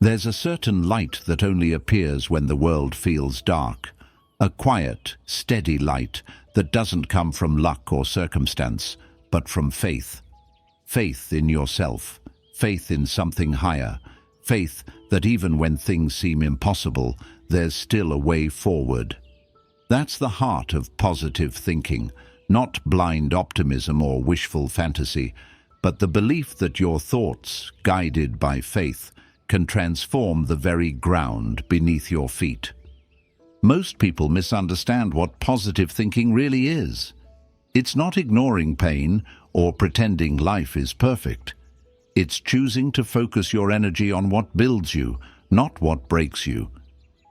There's a certain light that only appears when the world feels dark. A quiet, steady light that doesn't come from luck or circumstance, but from faith. Faith in yourself, faith in something higher, faith that even when things seem impossible, there's still a way forward. That's the heart of positive thinking, not blind optimism or wishful fantasy, but the belief that your thoughts, guided by faith, can transform the very ground beneath your feet. Most people misunderstand what positive thinking really is. It's not ignoring pain or pretending life is perfect. It's choosing to focus your energy on what builds you, not what breaks you.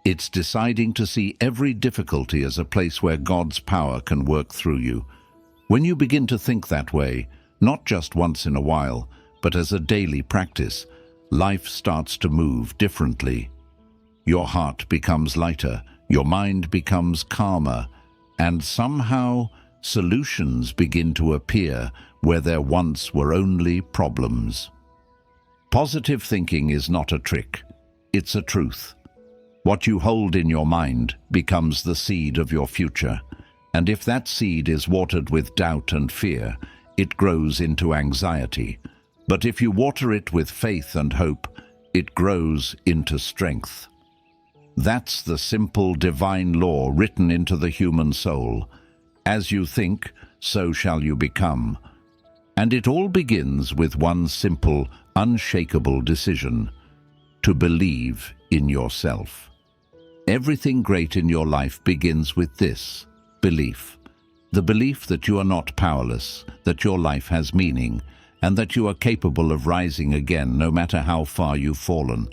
It's deciding to see every difficulty as a place where God's power can work through you. When you begin to think that way, not just once in a while, but as a daily practice, life starts to move differently. Your heart becomes lighter, your mind becomes calmer, and somehow solutions begin to appear where there once were only problems. Positive thinking is not a trick, it's a truth. What you hold in your mind becomes the seed of your future, and if that seed is watered with doubt and fear, it grows into anxiety. But if you water it with faith and hope, it grows into strength. That's the simple divine law written into the human soul. As you think, so shall you become. And it all begins with one simple, unshakable decision: to believe in yourself. Everything great in your life begins with this belief. The belief that you are not powerless, that your life has meaning, and that you are capable of rising again no matter how far you've fallen.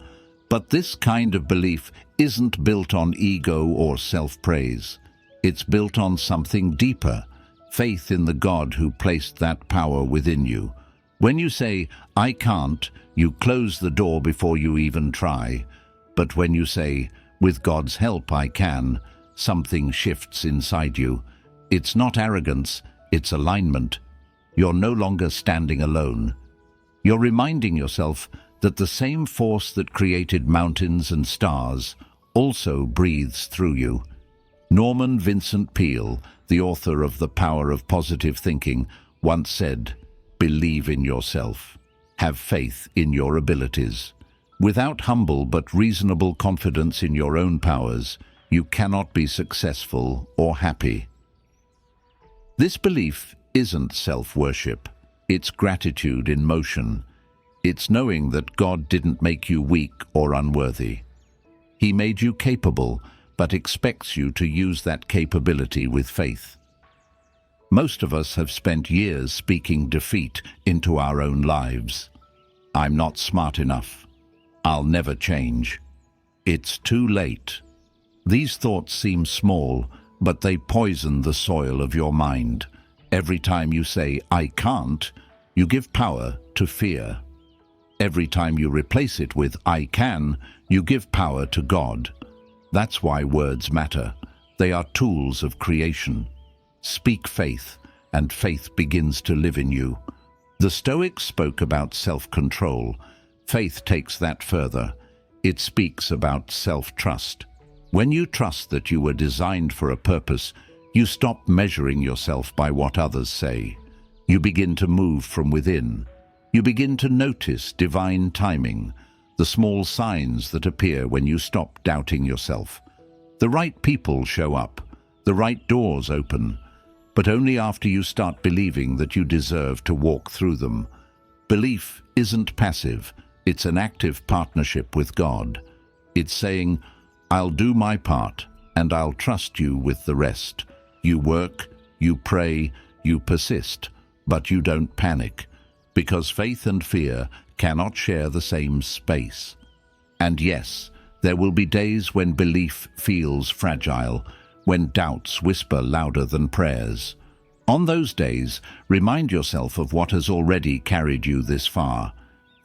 But this kind of belief isn't built on ego or self-praise. It's built on something deeper, faith in the God who placed that power within you. When you say, "I can't," you close the door before you even try. But when you say, "With God's help I can," something shifts inside you. It's not arrogance, it's alignment. You're no longer standing alone. You're reminding yourself that the same force that created mountains and stars also breathes through you. Norman Vincent Peale, the author of The Power of Positive Thinking, once said, "Believe in yourself. Have faith in your abilities. Without humble but reasonable confidence in your own powers, you cannot be successful or happy." This belief isn't self-worship. It's gratitude in motion. It's knowing that God didn't make you weak or unworthy. He made you capable, but expects you to use that capability with faith. Most of us have spent years speaking defeat into our own lives. "I'm not smart enough. I'll never change. It's too late." These thoughts seem small, but they poison the soil of your mind. Every time you say, "I can't," you give power to fear. Every time you replace it with "I can," you give power to God. That's why words matter. They are tools of creation. Speak faith, and faith begins to live in you. The Stoics spoke about self-control. Faith takes that further. It speaks about self-trust. When you trust that you were designed for a purpose, you stop measuring yourself by what others say. You begin to move from within. You begin to notice divine timing, the small signs that appear when you stop doubting yourself. The right people show up, the right doors open, but only after you start believing that you deserve to walk through them. Belief isn't passive, it's an active partnership with God. It's saying, "I'll do my part, and I'll trust you with the rest." You work, you pray, you persist, but you don't panic, because faith and fear cannot share the same space. And yes, there will be days when belief feels fragile, when doubts whisper louder than prayers. On those days, remind yourself of what has already carried you this far.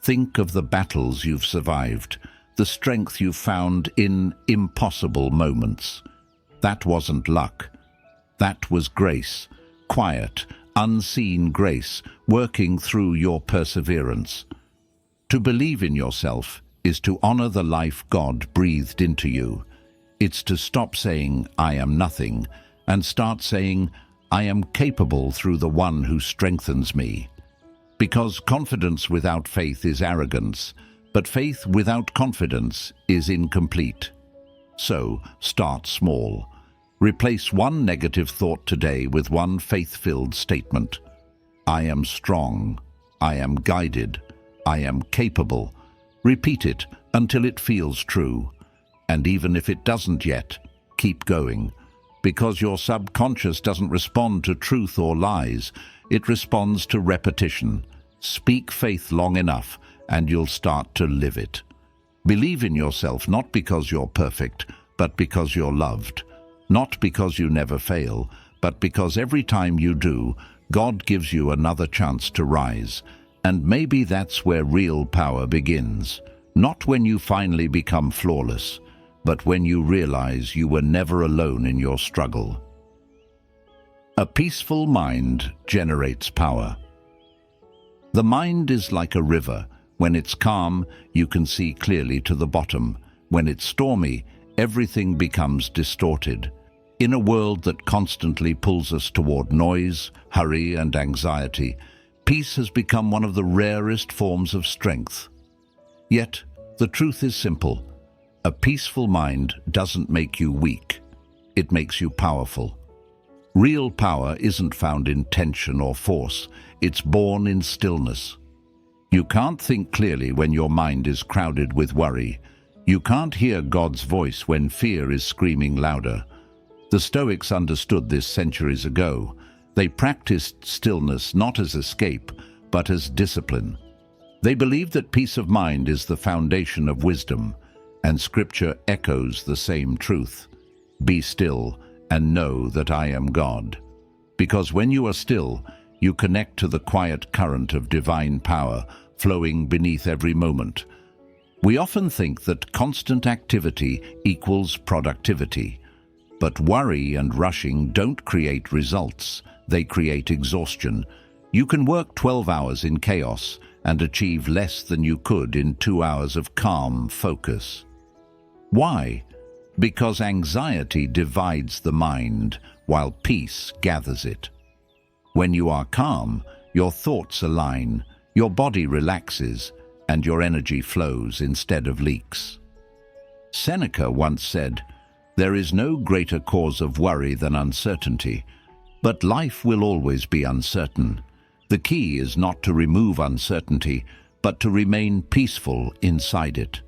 Think of the battles you've survived, the strength you've found in impossible moments. That wasn't luck. That was grace, quiet, unseen grace, working through your perseverance. To believe in yourself is to honor the life God breathed into you. It's to stop saying, "I am nothing," and start saying, "I am capable through the one who strengthens me." Because confidence without faith is arrogance, but faith without confidence is incomplete. So, start small. Replace one negative thought today with one faith-filled statement. I am strong. I am guided. I am capable. Repeat it until it feels true. And even if it doesn't yet, keep going. Because your subconscious doesn't respond to truth or lies, it responds to repetition. Speak faith long enough, and you'll start to live it. Believe in yourself not because you're perfect, but because you're loved. Not because you never fail, but because every time you do, God gives you another chance to rise. And maybe that's where real power begins. Not when you finally become flawless, but when you realize you were never alone in your struggle. A peaceful mind generates power. The mind is like a river. When it's calm, you can see clearly to the bottom. When it's stormy, everything becomes distorted. In a world that constantly pulls us toward noise, hurry, and anxiety, peace has become one of the rarest forms of strength. Yet, the truth is simple. A peaceful mind doesn't make you weak. It makes you powerful. Real power isn't found in tension or force. It's born in stillness. You can't think clearly when your mind is crowded with worry. You can't hear God's voice when fear is screaming louder. The Stoics understood this centuries ago. They practiced stillness not as escape, but as discipline. They believed that peace of mind is the foundation of wisdom, and Scripture echoes the same truth. Be still and know that I am God. Because when you are still, you connect to the quiet current of divine power flowing beneath every moment. We often think that constant activity equals productivity. But worry and rushing don't create results. They create exhaustion. You can work 12 hours in chaos and achieve less than you could in 2 hours of calm focus. Why? Because anxiety divides the mind, while peace gathers it. When you are calm, your thoughts align, your body relaxes, and your energy flows instead of leaks. Seneca once said, "There is no greater cause of worry than uncertainty, but life will always be uncertain. The key is not to remove uncertainty, but to remain peaceful inside it."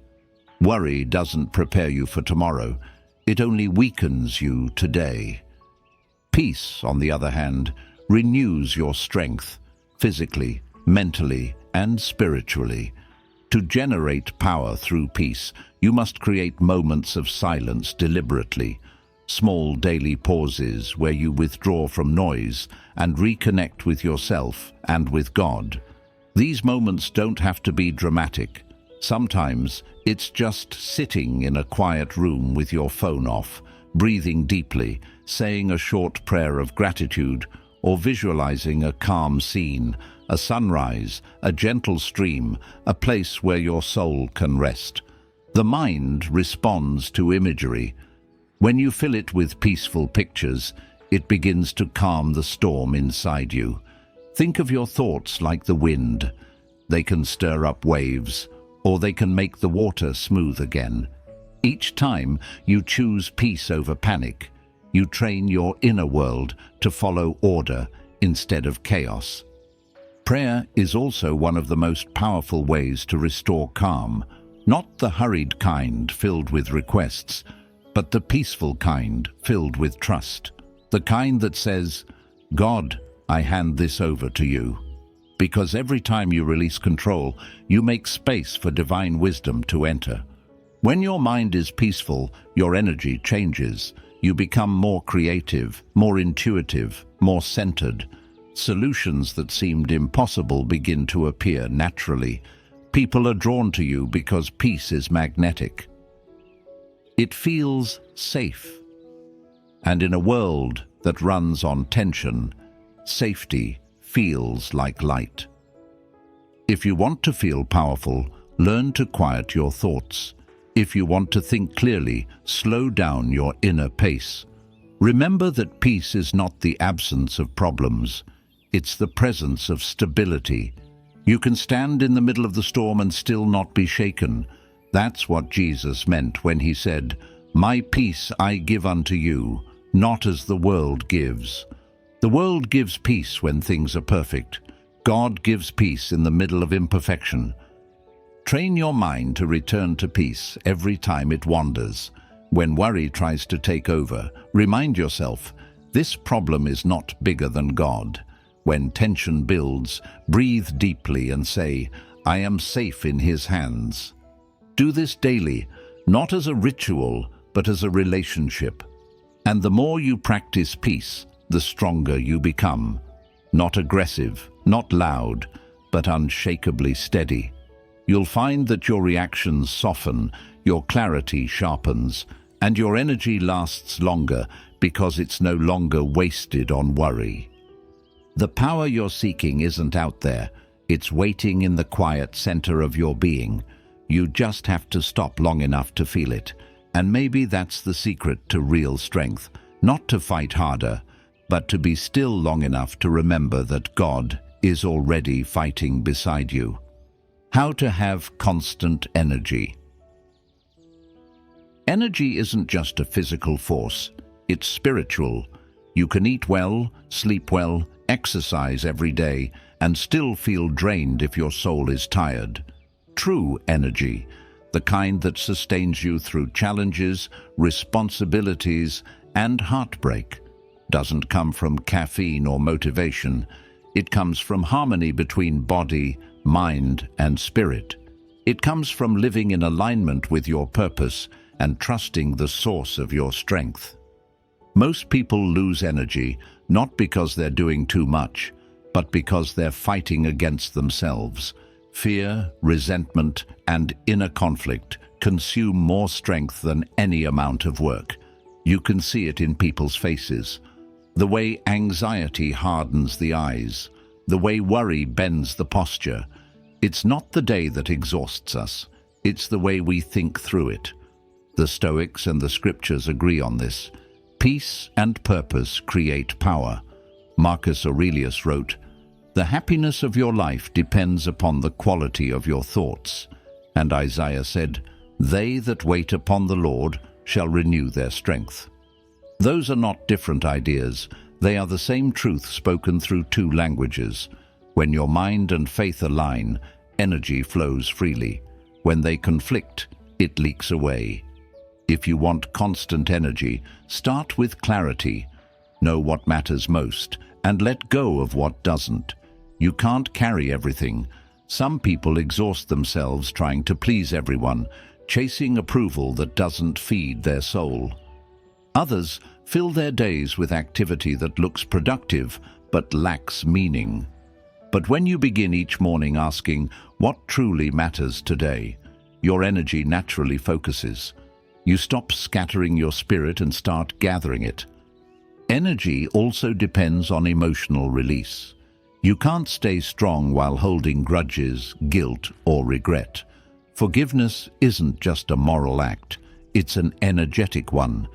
Worry doesn't prepare you for tomorrow. It only weakens you today. Peace, on the other hand, renews your strength, physically, mentally, and spiritually. To generate power through peace, you must create moments of silence deliberately, small daily pauses where you withdraw from noise and reconnect with yourself and with God. These moments don't have to be dramatic. Sometimes it's just sitting in a quiet room with your phone off, breathing deeply, saying a short prayer of gratitude, or visualizing a calm scene, a sunrise, a gentle stream, a place where your soul can rest. The mind responds to imagery. When you fill it with peaceful pictures, it begins to calm the storm inside you. Think of your thoughts like the wind. They can stir up waves, or they can make the water smooth again. Each time you choose peace over panic, you train your inner world to follow order instead of chaos. Prayer is also one of the most powerful ways to restore calm, not the hurried kind filled with requests, but the peaceful kind filled with trust. The kind that says, "God, I hand this over to you." Because every time you release control, you make space for divine wisdom to enter. When your mind is peaceful, your energy changes. You become more creative, more intuitive, more centered. Solutions that seemed impossible begin to appear naturally. People are drawn to you because peace is magnetic. It feels safe. And in a world that runs on tension, safety feels like light. If you want to feel powerful, Learn to quiet your thoughts. If you want to think clearly, slow down your inner pace. Remember that peace is not the absence of problems. It's the presence of stability. You can stand in the middle of the storm and still not be shaken. That's what Jesus meant when he said, "My peace I give unto you, not as the world gives." The world gives peace when things are perfect. God gives peace in the middle of imperfection. Train your mind to return to peace every time it wanders. When worry tries to take over, remind yourself, this problem is not bigger than God. When tension builds, breathe deeply and say, I am safe in His hands. Do this daily, not as a ritual, but as a relationship. And the more you practice peace, the stronger you become. Not aggressive, not loud, but unshakably steady. You'll find that your reactions soften, your clarity sharpens, and your energy lasts longer because it's no longer wasted on worry. The power you're seeking isn't out there. It's waiting in the quiet center of your being. You just have to stop long enough to feel it. And maybe that's the secret to real strength. Not to fight harder, but to be still long enough to remember that God is already fighting beside you. How to have constant energy. Energy isn't just a physical force, it's spiritual. You can eat well, sleep well, exercise every day, and still feel drained if your soul is tired. True energy, the kind that sustains you through challenges, responsibilities, and heartbreak, doesn't come from caffeine or motivation. It comes from harmony between body, mind, and spirit. It comes from living in alignment with your purpose and trusting the source of your strength. Most people lose energy not because they're doing too much, but because they're fighting against themselves. Fear, resentment, and inner conflict consume more strength than any amount of work. You can see it in people's faces. The way anxiety hardens the eyes, the way worry bends the posture. It's not the day that exhausts us, it's the way we think through it. The Stoics and the scriptures agree on this. Peace and purpose create power. Marcus Aurelius wrote, "The happiness of your life depends upon the quality of your thoughts." And Isaiah said, "They that wait upon the Lord shall renew their strength." Those are not different ideas. They are the same truth spoken through two languages. When your mind and faith align, energy flows freely. When they conflict, it leaks away. If you want constant energy, start with clarity. Know what matters most, and let go of what doesn't. You can't carry everything. Some people exhaust themselves trying to please everyone, chasing approval that doesn't feed their soul. Others fill their days with activity that looks productive but lacks meaning. But when you begin each morning asking, what truly matters today, your energy naturally focuses. You stop scattering your spirit and start gathering it. Energy also depends on emotional release. You can't stay strong while holding grudges, guilt, or regret. Forgiveness isn't just a moral act, it's an energetic one.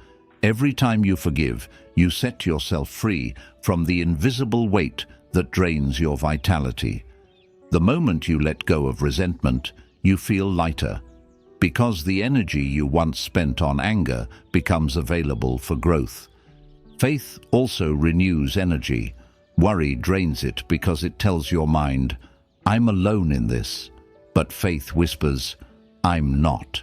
Every time you forgive, you set yourself free from the invisible weight that drains your vitality. The moment you let go of resentment, you feel lighter, because the energy you once spent on anger becomes available for growth. Faith also renews energy. Worry drains it because it tells your mind, I'm alone in this. But faith whispers, I'm not.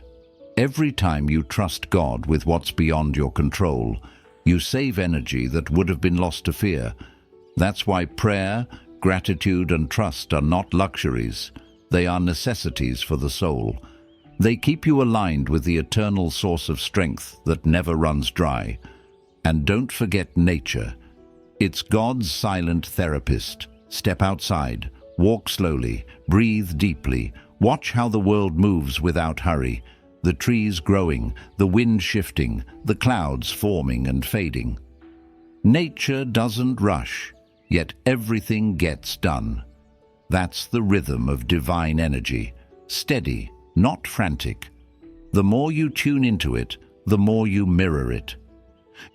Every time you trust God with what's beyond your control, you save energy that would have been lost to fear. That's why prayer, gratitude, and trust are not luxuries. They are necessities for the soul. They keep you aligned with the eternal source of strength that never runs dry. And don't forget nature. It's God's silent therapist. Step outside, walk slowly, breathe deeply, watch how the world moves without hurry. The trees growing, the wind shifting, the clouds forming and fading. Nature doesn't rush, yet everything gets done. That's the rhythm of divine energy. steady, not frantic. The more you tune into it, the more you mirror it.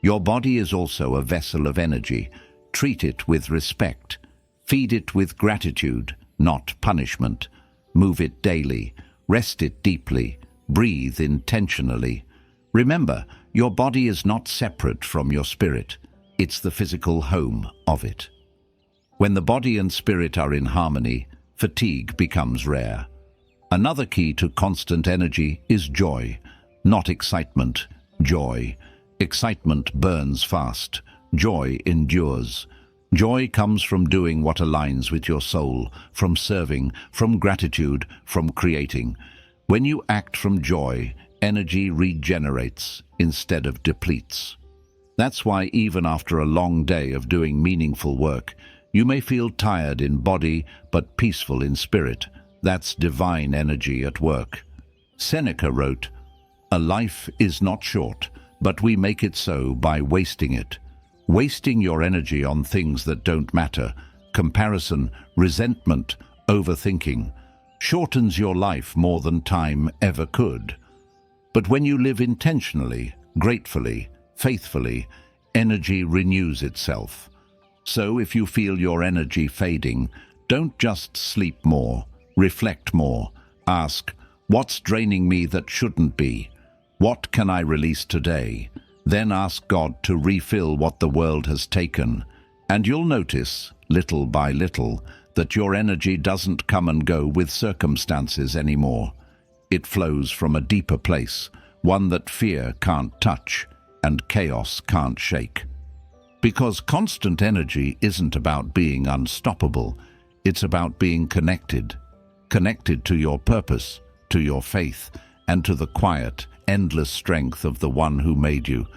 Your body is also a vessel of energy. Treat it with respect. Feed it with gratitude, not punishment. Move it daily. Rest it deeply. Breathe intentionally. Remember, your body is not separate from your spirit. It's the physical home of it. When the body and spirit are in harmony, fatigue becomes rare. Another key to constant energy is joy, not excitement, joy. Excitement burns fast. Joy endures. Joy comes from doing what aligns with your soul, from serving, from gratitude, from creating. When you act from joy, energy regenerates instead of depletes. That's why even after a long day of doing meaningful work, you may feel tired in body but peaceful in spirit. That's divine energy at work. Seneca wrote, "A life is not short, but we make it so by wasting it." Wasting your energy on things that don't matter, comparison, resentment, overthinking, shortens your life more than time ever could. But when you live intentionally, gratefully, faithfully, energy renews itself. So if you feel your energy fading, don't just sleep more, reflect more. Ask, what's draining me that shouldn't be? What can I release today? Then ask God to refill what the world has taken. And you'll notice, little by little, that your energy doesn't come and go with circumstances anymore. It flows from a deeper place, one that fear can't touch and chaos can't shake. Because constant energy isn't about being unstoppable, it's about being connected. Connected to your purpose, to your faith, and to the quiet, endless strength of the one who made you.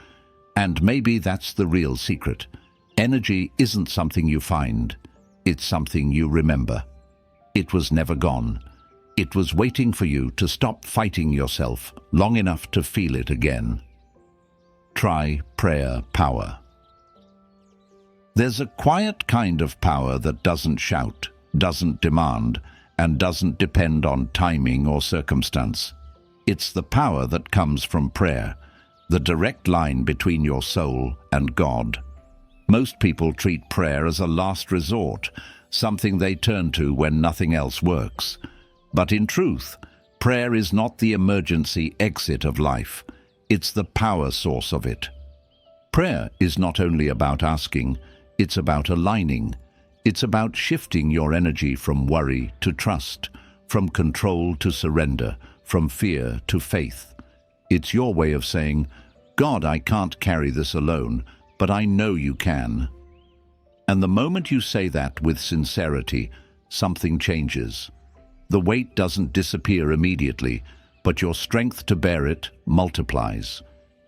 And maybe that's the real secret. Energy isn't something you find, it's something you remember. It was never gone. It was waiting for you to stop fighting yourself long enough to feel it again. Try prayer power. There's a quiet kind of power that doesn't shout, doesn't demand, and doesn't depend on timing or circumstance. It's the power that comes from prayer, the direct line between your soul and God. Most people treat prayer as a last resort, something they turn to when nothing else works. But in truth, prayer is not the emergency exit of life. It's the power source of it. Prayer is not only about asking, it's about aligning. It's about shifting your energy from worry to trust, from control to surrender, from fear to faith. It's your way of saying, God, I can't carry this alone, but I know you can. And the moment you say that with sincerity, something changes. The weight doesn't disappear immediately, but your strength to bear it multiplies.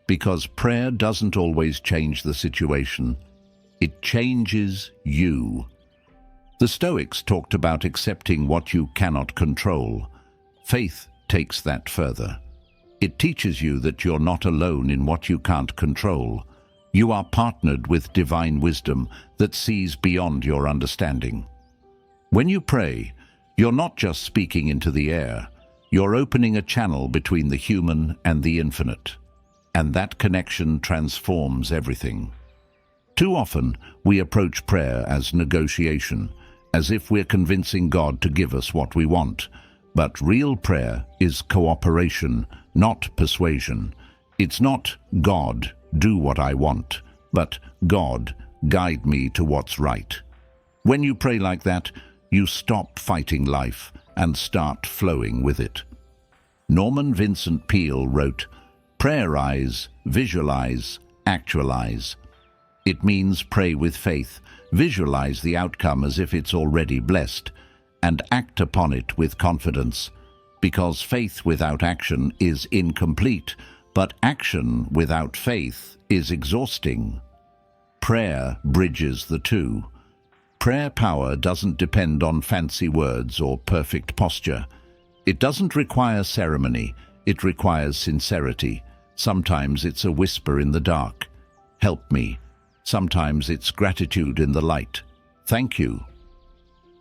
Because prayer doesn't always change the situation. It changes you. The Stoics talked about accepting what you cannot control. Faith takes that further. It teaches you that you're not alone in what you can't control. You are partnered with divine wisdom that sees beyond your understanding. When you pray, you're not just speaking into the air. You're opening a channel between the human and the infinite. And that connection transforms everything. Too often, we approach prayer as negotiation, as if we're convincing God to give us what we want. But real prayer is cooperation, not persuasion. It's not, God, do what I want, but God, guide me to what's right. When you pray like that, you stop fighting life and start flowing with it. Norman Vincent Peale wrote, "Prayerize, visualize, actualize." It means pray with faith, visualize the outcome as if it's already blessed, and act upon it with confidence. Because faith without action is incomplete, but action without faith is exhausting. Prayer bridges the two. Prayer power doesn't depend on fancy words or perfect posture. It doesn't require ceremony, it requires sincerity. Sometimes it's a whisper in the dark, "Help me." Sometimes it's gratitude in the light, "Thank you."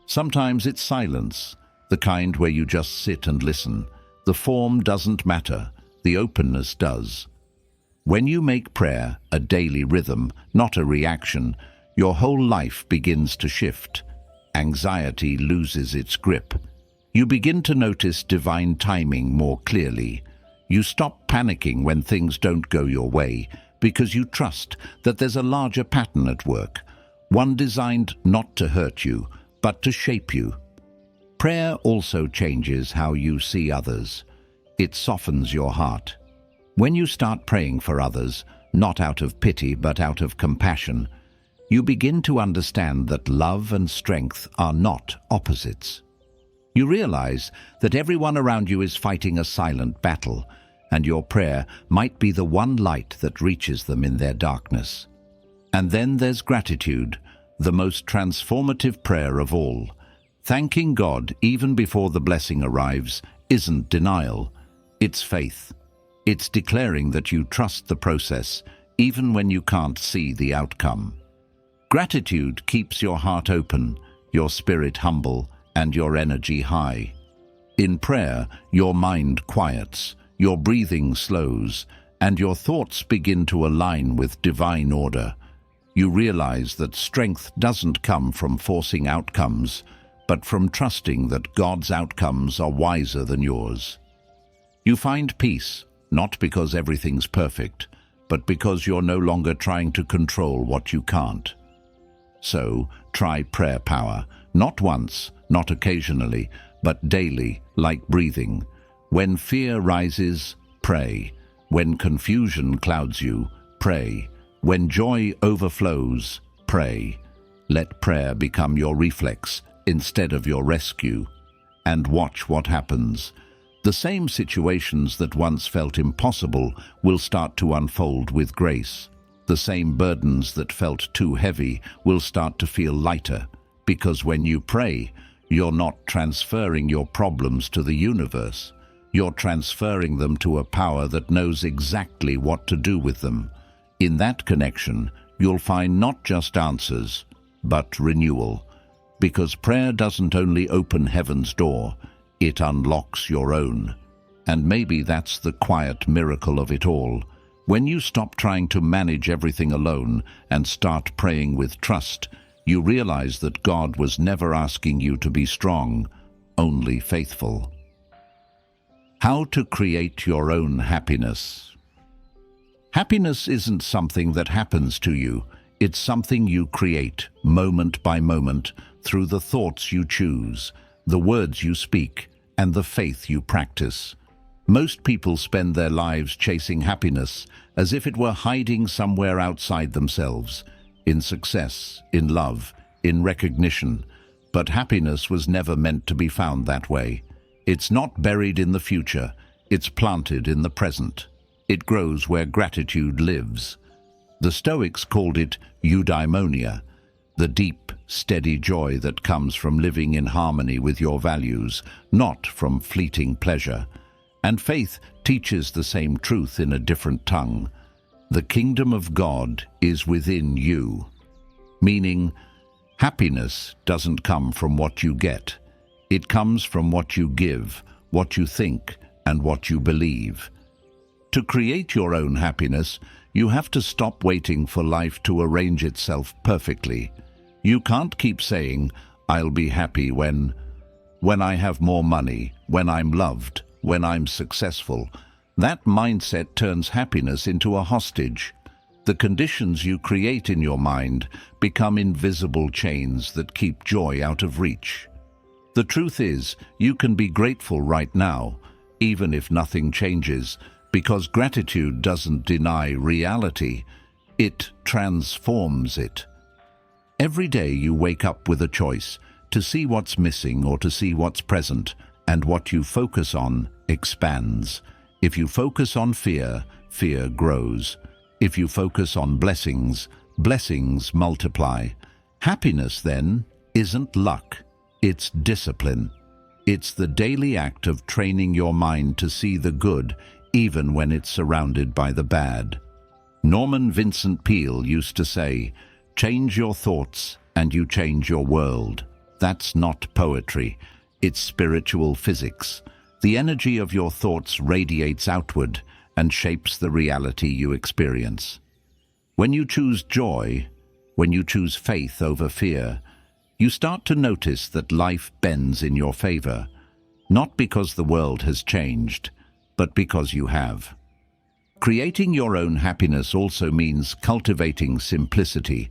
Sometimes it's silence, the kind where you just sit and listen. The form doesn't matter, the openness does. When you make prayer a daily rhythm, not a reaction, your whole life begins to shift. Anxiety loses its grip. You begin to notice divine timing more clearly. You stop panicking when things don't go your way because you trust that there's a larger pattern at work, one designed not to hurt you, but to shape you. Prayer also changes how you see others. It softens your heart. When you start praying for others, not out of pity but out of compassion, you begin to understand that love and strength are not opposites. You realize that everyone around you is fighting a silent battle, and your prayer might be the one light that reaches them in their darkness. And then there's gratitude, the most transformative prayer of all. Thanking God even before the blessing arrives isn't denial, it's faith. It's declaring that you trust the process even when you can't see the outcome. Gratitude keeps your heart open, your spirit humble, and your energy high. In prayer, your mind quiets, your breathing slows, and your thoughts begin to align with divine order. You realize that strength doesn't come from forcing outcomes, but from trusting that God's outcomes are wiser than yours. You find peace, not because everything's perfect, but because you're no longer trying to control what you can't. So, try prayer power, not once, not occasionally, but daily, like breathing. When fear rises, pray. When confusion clouds you, pray. When joy overflows, pray. Let prayer become your reflex instead of your rescue. And watch what happens. The same situations that once felt impossible will start to unfold with grace. The same burdens that felt too heavy will start to feel lighter, because when you pray, you're not transferring your problems to the universe. You're transferring them to a power that knows exactly what to do with them. In that connection, you'll find not just answers, but renewal. Because prayer doesn't only open heaven's door, it unlocks your own. And maybe that's the quiet miracle of it all. When you stop trying to manage everything alone and start praying with trust, you realize that God was never asking you to be strong, only faithful. How to create your own happiness. Happiness isn't something that happens to you. It's something you create, moment by moment, through the thoughts you choose, the words you speak, and the faith you practice. Most people spend their lives chasing happiness as if it were hiding somewhere outside themselves, in success, in love, in recognition. But happiness was never meant to be found that way. It's not buried in the future, it's planted in the present. It grows where gratitude lives. The Stoics called it eudaimonia, the deep, steady joy that comes from living in harmony with your values, not from fleeting pleasure. And faith teaches the same truth in a different tongue. The kingdom of God is within you. Meaning, happiness doesn't come from what you get. It comes from what you give, what you think, and what you believe. To create your own happiness, you have to stop waiting for life to arrange itself perfectly. You can't keep saying, "I'll be happy when I have more money, when I'm loved, when I'm successful." That mindset turns happiness into a hostage. The conditions you create in your mind become invisible chains that keep joy out of reach. The truth is, you can be grateful right now, even if nothing changes, because gratitude doesn't deny reality, it transforms it. Every day you wake up with a choice to see what's missing or to see what's present, and what you focus on expands. If you focus on fear, fear grows. If you focus on blessings, blessings multiply. Happiness, then, isn't luck, it's discipline. It's the daily act of training your mind to see the good, even when it's surrounded by the bad. Norman Vincent Peale used to say, "Change your thoughts and you change your world." That's not poetry. It's spiritual physics. The energy of your thoughts radiates outward and shapes the reality you experience. When you choose joy, when you choose faith over fear, you start to notice that life bends in your favor, not because the world has changed, but because you have. Creating your own happiness also means cultivating simplicity.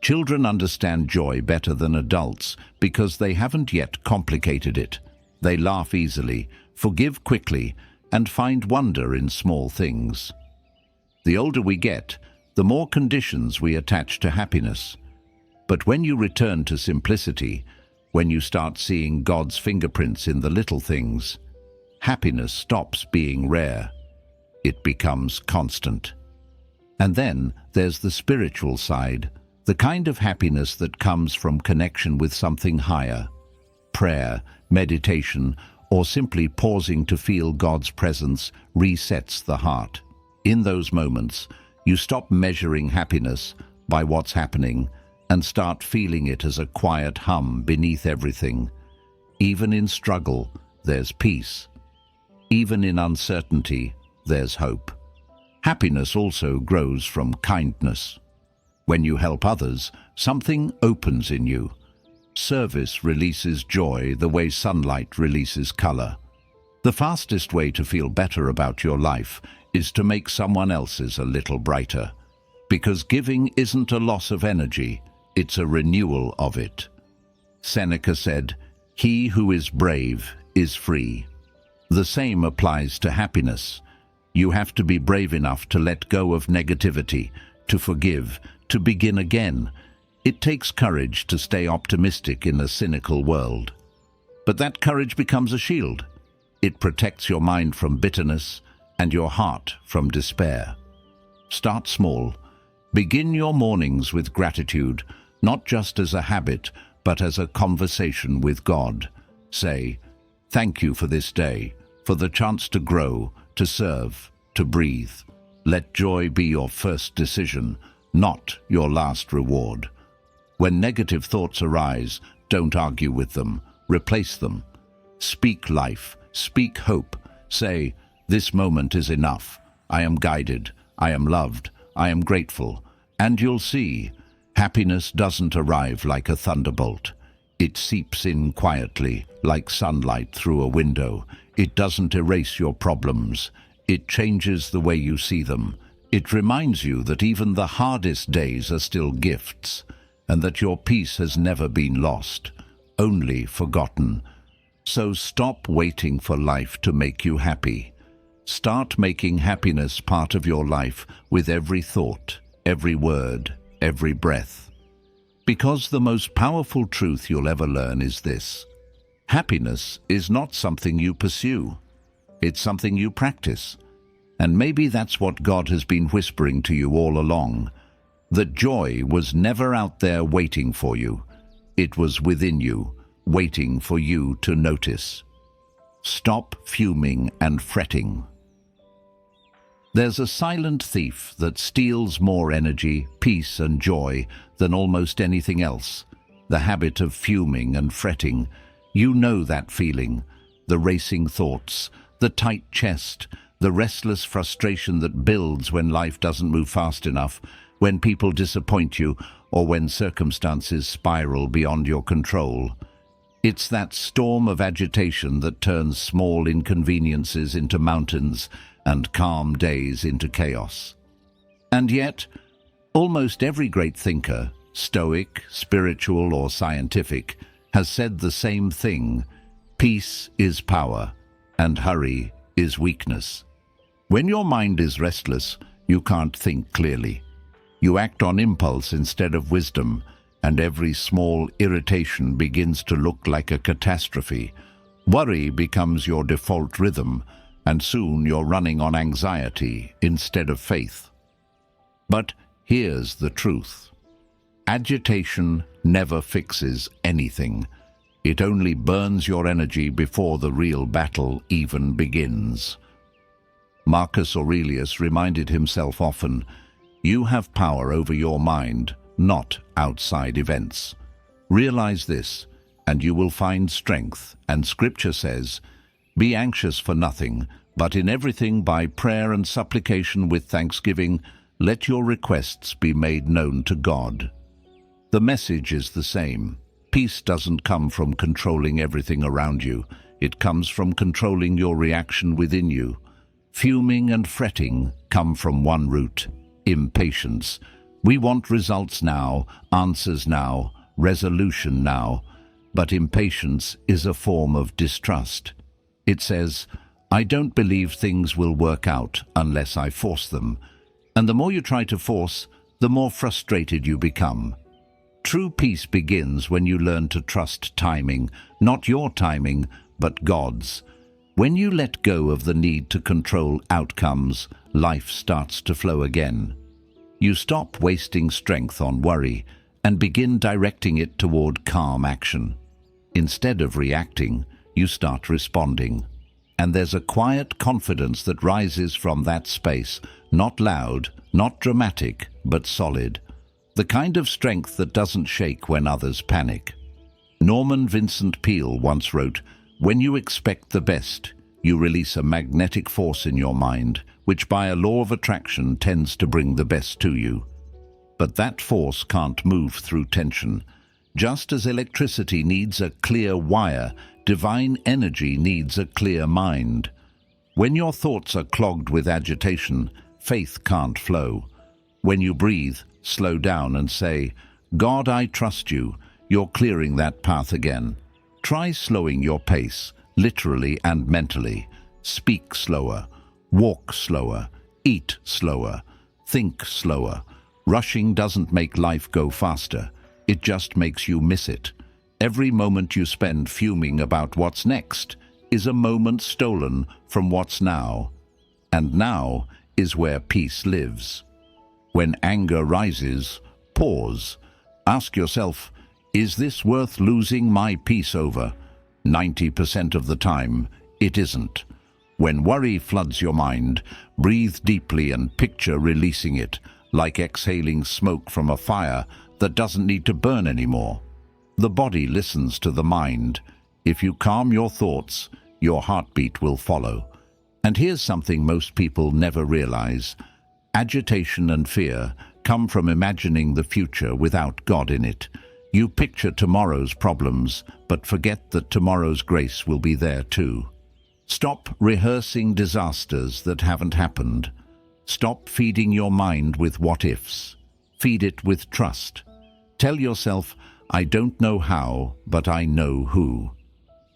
Children understand joy better than adults because they haven't yet complicated it. They laugh easily, forgive quickly, and find wonder in small things. The older we get, the more conditions we attach to happiness. But when you return to simplicity, when you start seeing God's fingerprints in the little things, happiness stops being rare. It becomes constant. And then there's the spiritual side, the kind of happiness that comes from connection with something higher. Prayer, meditation, or simply pausing to feel God's presence resets the heart. In those moments, you stop measuring happiness by what's happening and start feeling it as a quiet hum beneath everything. Even in struggle, there's peace. Even in uncertainty, there's hope. Happiness also grows from kindness. When you help others, something opens in you. Service releases joy the way sunlight releases color. The fastest way to feel better about your life is to make someone else's a little brighter. Because giving isn't a loss of energy, it's a renewal of it. Seneca said, "He who is brave is free." The same applies to happiness. You have to be brave enough to let go of negativity, to forgive, to begin again. It takes courage to stay optimistic in a cynical world. But that courage becomes a shield. It protects your mind from bitterness and your heart from despair. Start small. Begin your mornings with gratitude, not just as a habit, but as a conversation with God. Say, "Thank you for this day, for the chance to grow, to serve, to breathe." Let joy be your first decision, not your last reward. When negative thoughts arise, don't argue with them, replace them. Speak life, speak hope. Say, "This moment is enough. I am guided, I am loved, I am grateful." And you'll see, happiness doesn't arrive like a thunderbolt. It seeps in quietly, like sunlight through a window. It doesn't erase your problems. It changes the way you see them. It reminds you that even the hardest days are still gifts, and that your peace has never been lost, only forgotten. So stop waiting for life to make you happy. Start making happiness part of your life with every thought, every word, every breath. Because the most powerful truth you'll ever learn is this: happiness is not something you pursue. It's something you practice. And maybe that's what God has been whispering to you all along, that joy was never out there waiting for you. It was within you, waiting for you to notice. Stop fuming and fretting. There's a silent thief that steals more energy, peace and joy than almost anything else. The habit of fuming and fretting. You know that feeling. The racing thoughts, the tight chest, the restless frustration that builds when life doesn't move fast enough, when people disappoint you, or when circumstances spiral beyond your control. It's that storm of agitation that turns small inconveniences into mountains and calm days into chaos. And yet, almost every great thinker, Stoic, spiritual or scientific, has said the same thing: peace is power, and hurry is weakness. When your mind is restless, you can't think clearly. You act on impulse instead of wisdom, and every small irritation begins to look like a catastrophe. Worry becomes your default rhythm, and soon you're running on anxiety instead of faith. But here's the truth. Agitation never fixes anything. It only burns your energy before the real battle even begins. Marcus Aurelius reminded himself often, "You have power over your mind, not outside events." Realize this: and you will find strength. And Scripture says, "Be anxious for nothing, but in everything by prayer and supplication with thanksgiving, let your requests be made known to God." The message is the same. Peace doesn't come from controlling everything around you. It comes from controlling your reaction within you. Fuming and fretting come from one root: impatience. We want results now, answers now, resolution now. But impatience is a form of distrust. It says, "I don't believe things will work out unless I force them." And the more you try to force, the more frustrated you become. True peace begins when you learn to trust timing, not your timing, but God's. When you let go of the need to control outcomes, life starts to flow again. You stop wasting strength on worry and begin directing it toward calm action. Instead of reacting, you start responding. And there's a quiet confidence that rises from that space, not loud, not dramatic, but solid. The kind of strength that doesn't shake when others panic. Norman Vincent Peale once wrote, "When you expect the best, you release a magnetic force in your mind, which by a law of attraction tends to bring the best to you." But that force can't move through tension. Just as electricity needs a clear wire, divine energy needs a clear mind. When your thoughts are clogged with agitation, faith can't flow. When you breathe, slow down and say, "God, I trust you," you're clearing that path again. Try slowing your pace, literally and mentally. Speak slower, walk slower, eat slower, think slower. Rushing doesn't make life go faster. It just makes you miss it. Every moment you spend fuming about what's next is a moment stolen from what's now. And now is where peace lives. When anger rises, pause. Ask yourself, is this worth losing my peace over? 90% of the time, it isn't. When worry floods your mind, breathe deeply and picture releasing it, like exhaling smoke from a fire that doesn't need to burn anymore. The body listens to the mind. If you calm your thoughts, your heartbeat will follow. And here's something most people never realize. Agitation and fear come from imagining the future without God in it. You picture tomorrow's problems, but forget that tomorrow's grace will be there too. Stop rehearsing disasters that haven't happened. Stop feeding your mind with what-ifs. Feed it with trust. Tell yourself, "I don't know how, but I know who."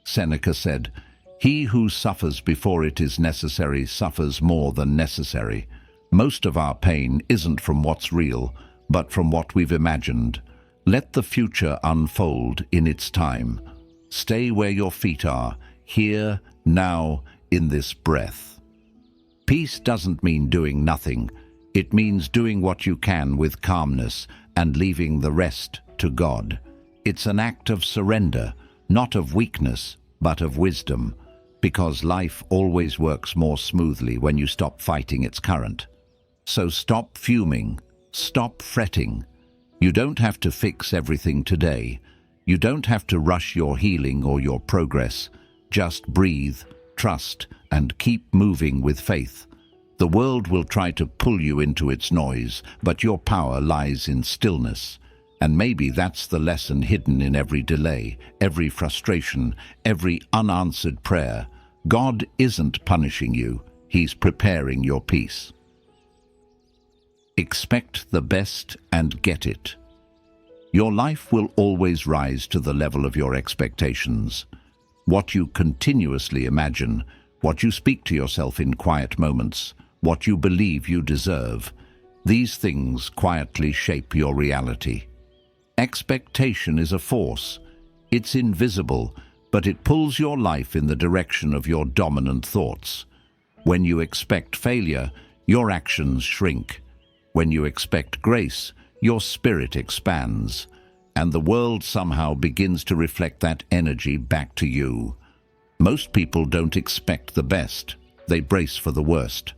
Seneca said, "He who suffers before it is necessary suffers more than necessary." Most of our pain isn't from what's real, but from what we've imagined. Let the future unfold in its time. Stay where your feet are, here, now, in this breath. Peace doesn't mean doing nothing. It means doing what you can with calmness and leaving the rest to God. It's an act of surrender, not of weakness, but of wisdom, because life always works more smoothly when you stop fighting its current. So stop fuming, stop fretting. You don't have to fix everything today. You don't have to rush your healing or your progress. Just breathe, trust, and keep moving with faith. The world will try to pull you into its noise, but your power lies in stillness. And maybe that's the lesson hidden in every delay, every frustration, every unanswered prayer. God isn't punishing you. He's preparing your peace. Expect the best and get it. Your life will always rise to the level of your expectations. What you continuously imagine, what you speak to yourself in quiet moments, what you believe you deserve, these things quietly shape your reality. Expectation is a force. It's invisible, but it pulls your life in the direction of your dominant thoughts. When you expect failure, your actions shrink. When you expect grace, your spirit expands, and the world somehow begins to reflect that energy back to you. Most people don't expect the best. They brace for the worst.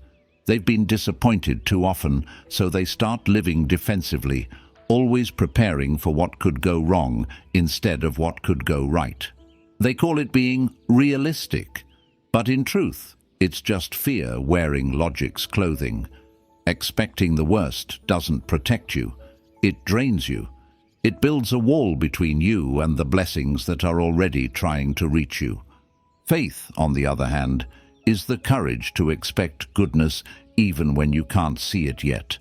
They've been disappointed too often, so they start living defensively, always preparing for what could go wrong instead of what could go right. They call it being realistic, but in truth, it's just fear wearing logic's clothing. Expecting the worst doesn't protect you, it drains you. It builds a wall between you and the blessings that are already trying to reach you. Faith, on the other hand, is the courage to expect goodness even when you can't see it yet.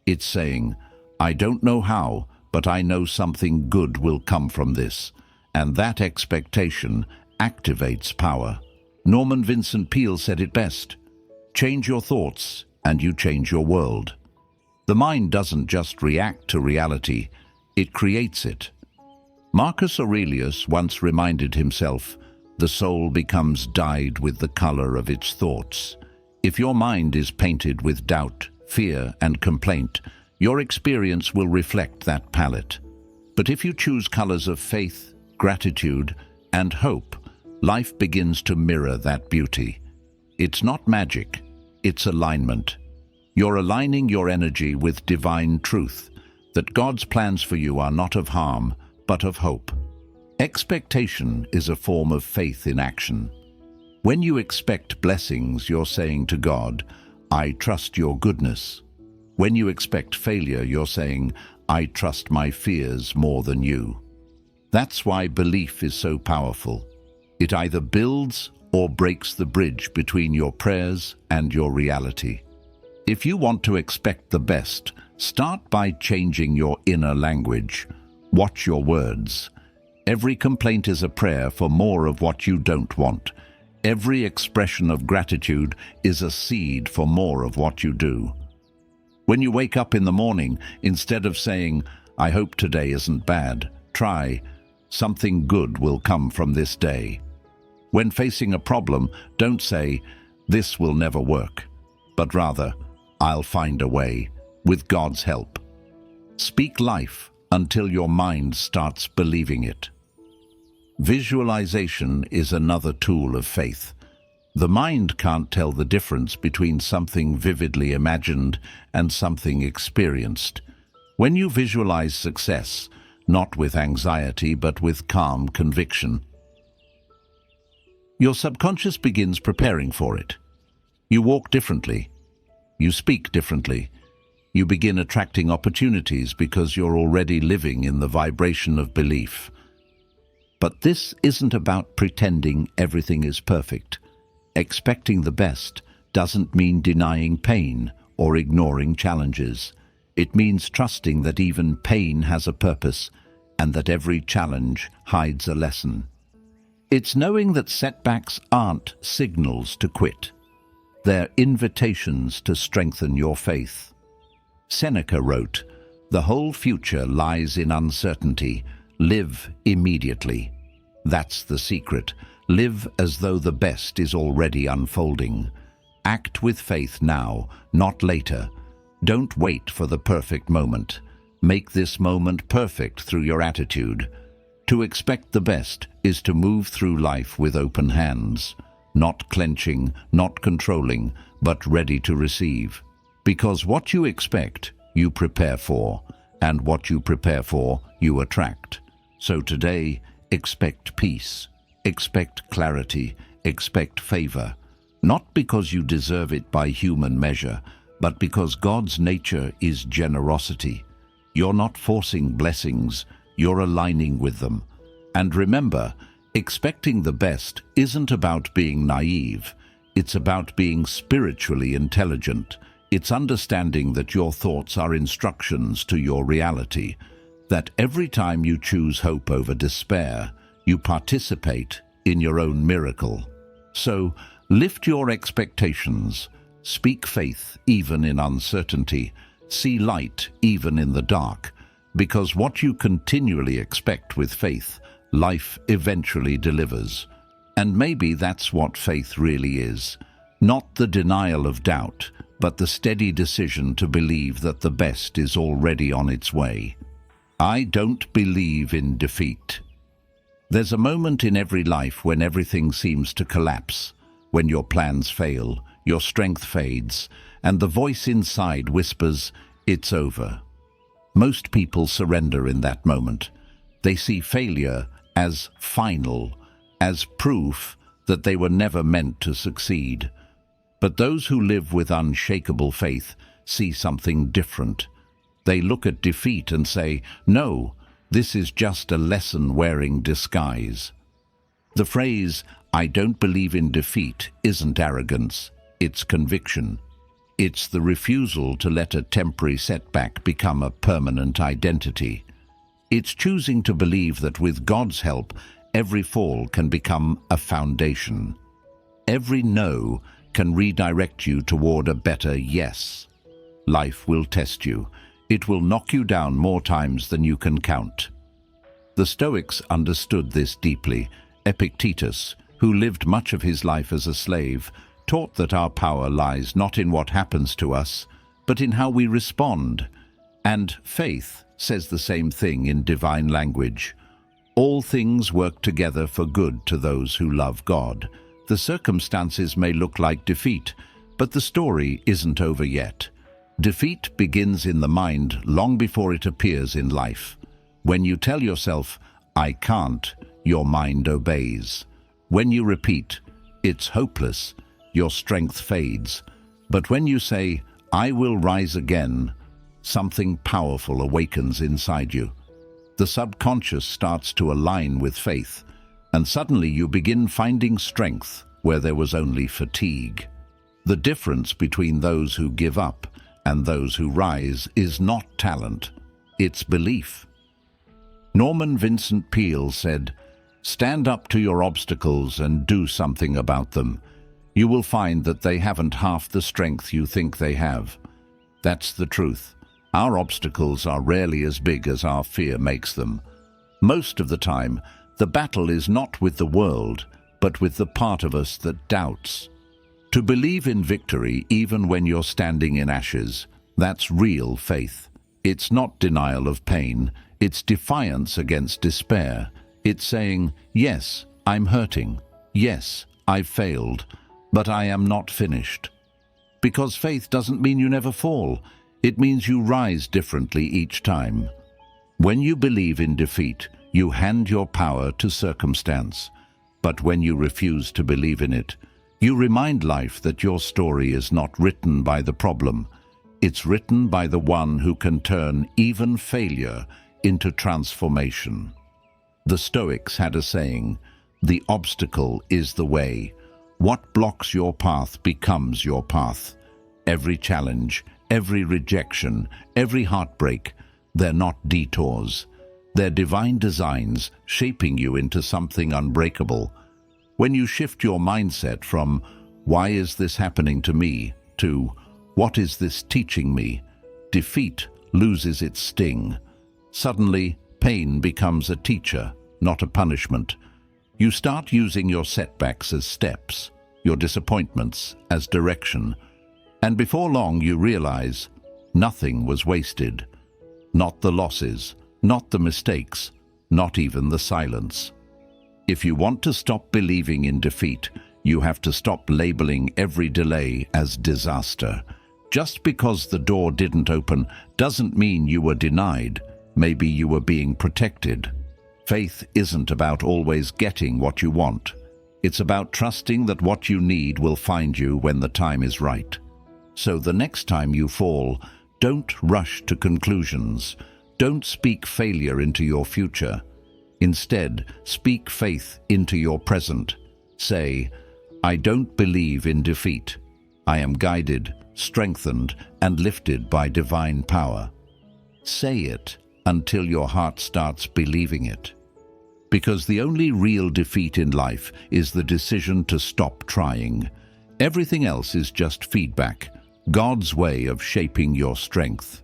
It's saying, I don't know how, but I know something good will come from this. And that expectation activates power. Norman Vincent Peale said it best. Change your thoughts and you change your world. The mind doesn't just react to reality, it creates it. Marcus Aurelius once reminded himself, the soul becomes dyed with the color of its thoughts. If your mind is painted with doubt, fear, and complaint, your experience will reflect that palette. But if you choose colors of faith, gratitude, and hope, life begins to mirror that beauty. It's not magic, it's alignment. You're aligning your energy with divine truth, that God's plans for you are not of harm, but of hope. Expectation is a form of faith in action. When you expect blessings, you're saying to God, I trust your goodness. When you expect failure, you're saying, I trust my fears more than you. That's why belief is so powerful. It either builds or breaks the bridge between your prayers and your reality. If you want to expect the best, start by changing your inner language. Watch your words. Every complaint is a prayer for more of what you don't want. Every expression of gratitude is a seed for more of what you do. When you wake up in the morning, instead of saying, I hope today isn't bad, try, something good will come from this day. When facing a problem, don't say, this will never work, but rather, I'll find a way, with God's help. Speak life until your mind starts believing it. Visualization is another tool of faith. The mind can't tell the difference between something vividly imagined and something experienced. When you visualize success, not with anxiety but with calm conviction, your subconscious begins preparing for it. You walk differently. You speak differently. You begin attracting opportunities because you're already living in the vibration of belief. But this isn't about pretending everything is perfect. Expecting the best doesn't mean denying pain or ignoring challenges. It means trusting that even pain has a purpose and that every challenge hides a lesson. It's knowing that setbacks aren't signals to quit. They're invitations to strengthen your faith. Seneca wrote, "The whole future lies in uncertainty. Live immediately." That's the secret. Live as though the best is already unfolding. Act with faith now, not later. Don't wait for the perfect moment. Make this moment perfect through your attitude. To expect the best is to move through life with open hands, not clenching, not controlling, but ready to receive. Because what you expect, you prepare for, and what you prepare for, you attract. So today, expect peace. Expect clarity, expect favor, not because you deserve it by human measure, but because God's nature is generosity. You're not forcing blessings, you're aligning with them. And remember, expecting the best isn't about being naive, it's about being spiritually intelligent. It's understanding that your thoughts are instructions to your reality, that every time you choose hope over despair, you participate in your own miracle. So, lift your expectations, speak faith even in uncertainty, see light even in the dark, because what you continually expect with faith, life eventually delivers. And maybe that's what faith really is, not the denial of doubt, but the steady decision to believe that the best is already on its way. I don't believe in defeat. There's a moment in every life when everything seems to collapse, when your plans fail, your strength fades, and the voice inside whispers, "It's over." Most people surrender in that moment. They see failure as final, as proof that they were never meant to succeed. But those who live with unshakable faith see something different. They look at defeat and say, "No, this is just a lesson wearing disguise." The phrase, "I don't believe in defeat," isn't arrogance, it's conviction. It's the refusal to let a temporary setback become a permanent identity. It's choosing to believe that with God's help, every fall can become a foundation. Every no can redirect you toward a better yes. Life will test you. It will knock you down more times than you can count. The Stoics understood this deeply. Epictetus, who lived much of his life as a slave, taught that our power lies not in what happens to us, but in how we respond. And faith says the same thing in divine language. All things work together for good to those who love God. The circumstances may look like defeat, but the story isn't over yet. Defeat begins in the mind long before it appears in life. When you tell yourself, "I can't," your mind obeys. When you repeat, "It's hopeless," your strength fades. But when you say, "I will rise again," something powerful awakens inside you. The subconscious starts to align with faith, and suddenly you begin finding strength where there was only fatigue. The difference between those who give up and those who rise is not talent, it's belief. Norman Vincent Peale said, "Stand up to your obstacles and do something about them. You will find that they haven't half the strength you think they have." That's the truth. Our obstacles are rarely as big as our fear makes them. Most of the time, the battle is not with the world, but with the part of us that doubts. To believe in victory even when you're standing in ashes, that's real faith. It's not denial of pain, it's defiance against despair. It's saying, "Yes, I'm hurting. Yes, I've failed, but I am not finished." Because faith doesn't mean you never fall. It means you rise differently each time. When you believe in defeat, you hand your power to circumstance. But when you refuse to believe in it, you remind life that your story is not written by the problem. It's written by the one who can turn even failure into transformation. The Stoics had a saying, "The obstacle is the way. What blocks your path becomes your path." Every challenge, every rejection, every heartbreak, they're not detours. They're divine designs shaping you into something unbreakable. When you shift your mindset from, "Why is this happening to me?" to, "What is this teaching me?" defeat loses its sting. Suddenly, pain becomes a teacher, not a punishment. You start using your setbacks as steps, your disappointments as direction. And before long you realize nothing was wasted. Not the losses, not the mistakes, not even the silence. If you want to stop believing in defeat, you have to stop labeling every delay as disaster. Just because the door didn't open doesn't mean you were denied. Maybe you were being protected. Faith isn't about always getting what you want. It's about trusting that what you need will find you when the time is right. So the next time you fall, don't rush to conclusions. Don't speak failure into your future. Instead, speak faith into your present. Say, "I don't believe in defeat. I am guided, strengthened, and lifted by divine power." Say it until your heart starts believing it. Because the only real defeat in life is the decision to stop trying. Everything else is just feedback, God's way of shaping your strength.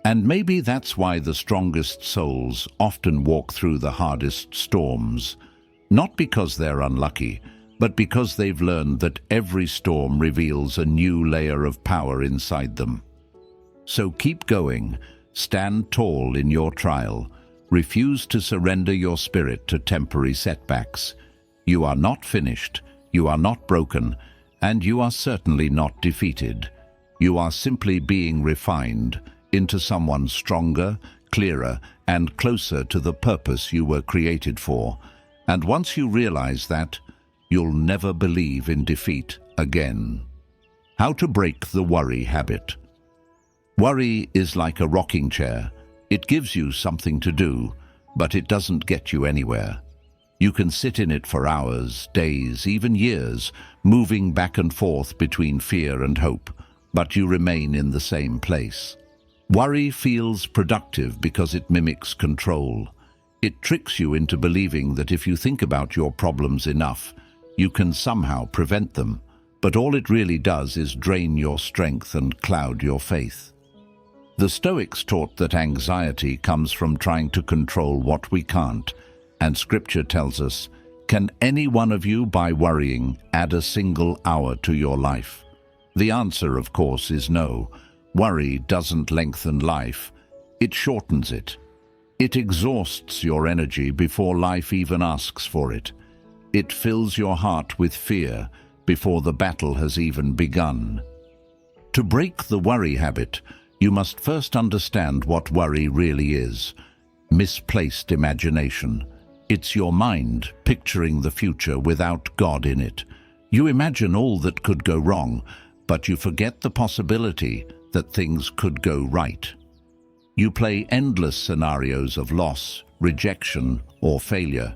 And maybe that's why the strongest souls often walk through the hardest storms. Not because they're unlucky, but because they've learned that every storm reveals a new layer of power inside them. So keep going, stand tall in your trial, refuse to surrender your spirit to temporary setbacks. You are not finished, you are not broken, and you are certainly not defeated. You are simply being refined into someone stronger, clearer, and closer to the purpose you were created for. And once you realize that, you'll never believe in defeat again. How to break the worry habit. Worry is like a rocking chair. It gives you something to do, but it doesn't get you anywhere. You can sit in it for hours, days, even years, moving back and forth between fear and hope, but you remain in the same place. Worry feels productive because it mimics control. It tricks you into believing that if you think about your problems enough, you can somehow prevent them. But all it really does is drain your strength and cloud your faith. The Stoics taught that anxiety comes from trying to control what we can't, and Scripture tells us, "Can any one of you, by worrying, add a single hour to your life?" The answer, of course, is no. Worry doesn't lengthen life, it shortens it. It exhausts your energy before life even asks for it. It fills your heart with fear before the battle has even begun. To break the worry habit, you must first understand what worry really is. Misplaced imagination. It's your mind picturing the future without God in it. You imagine all that could go wrong, but you forget the possibility that things could go right. You play endless scenarios of loss, rejection, or failure,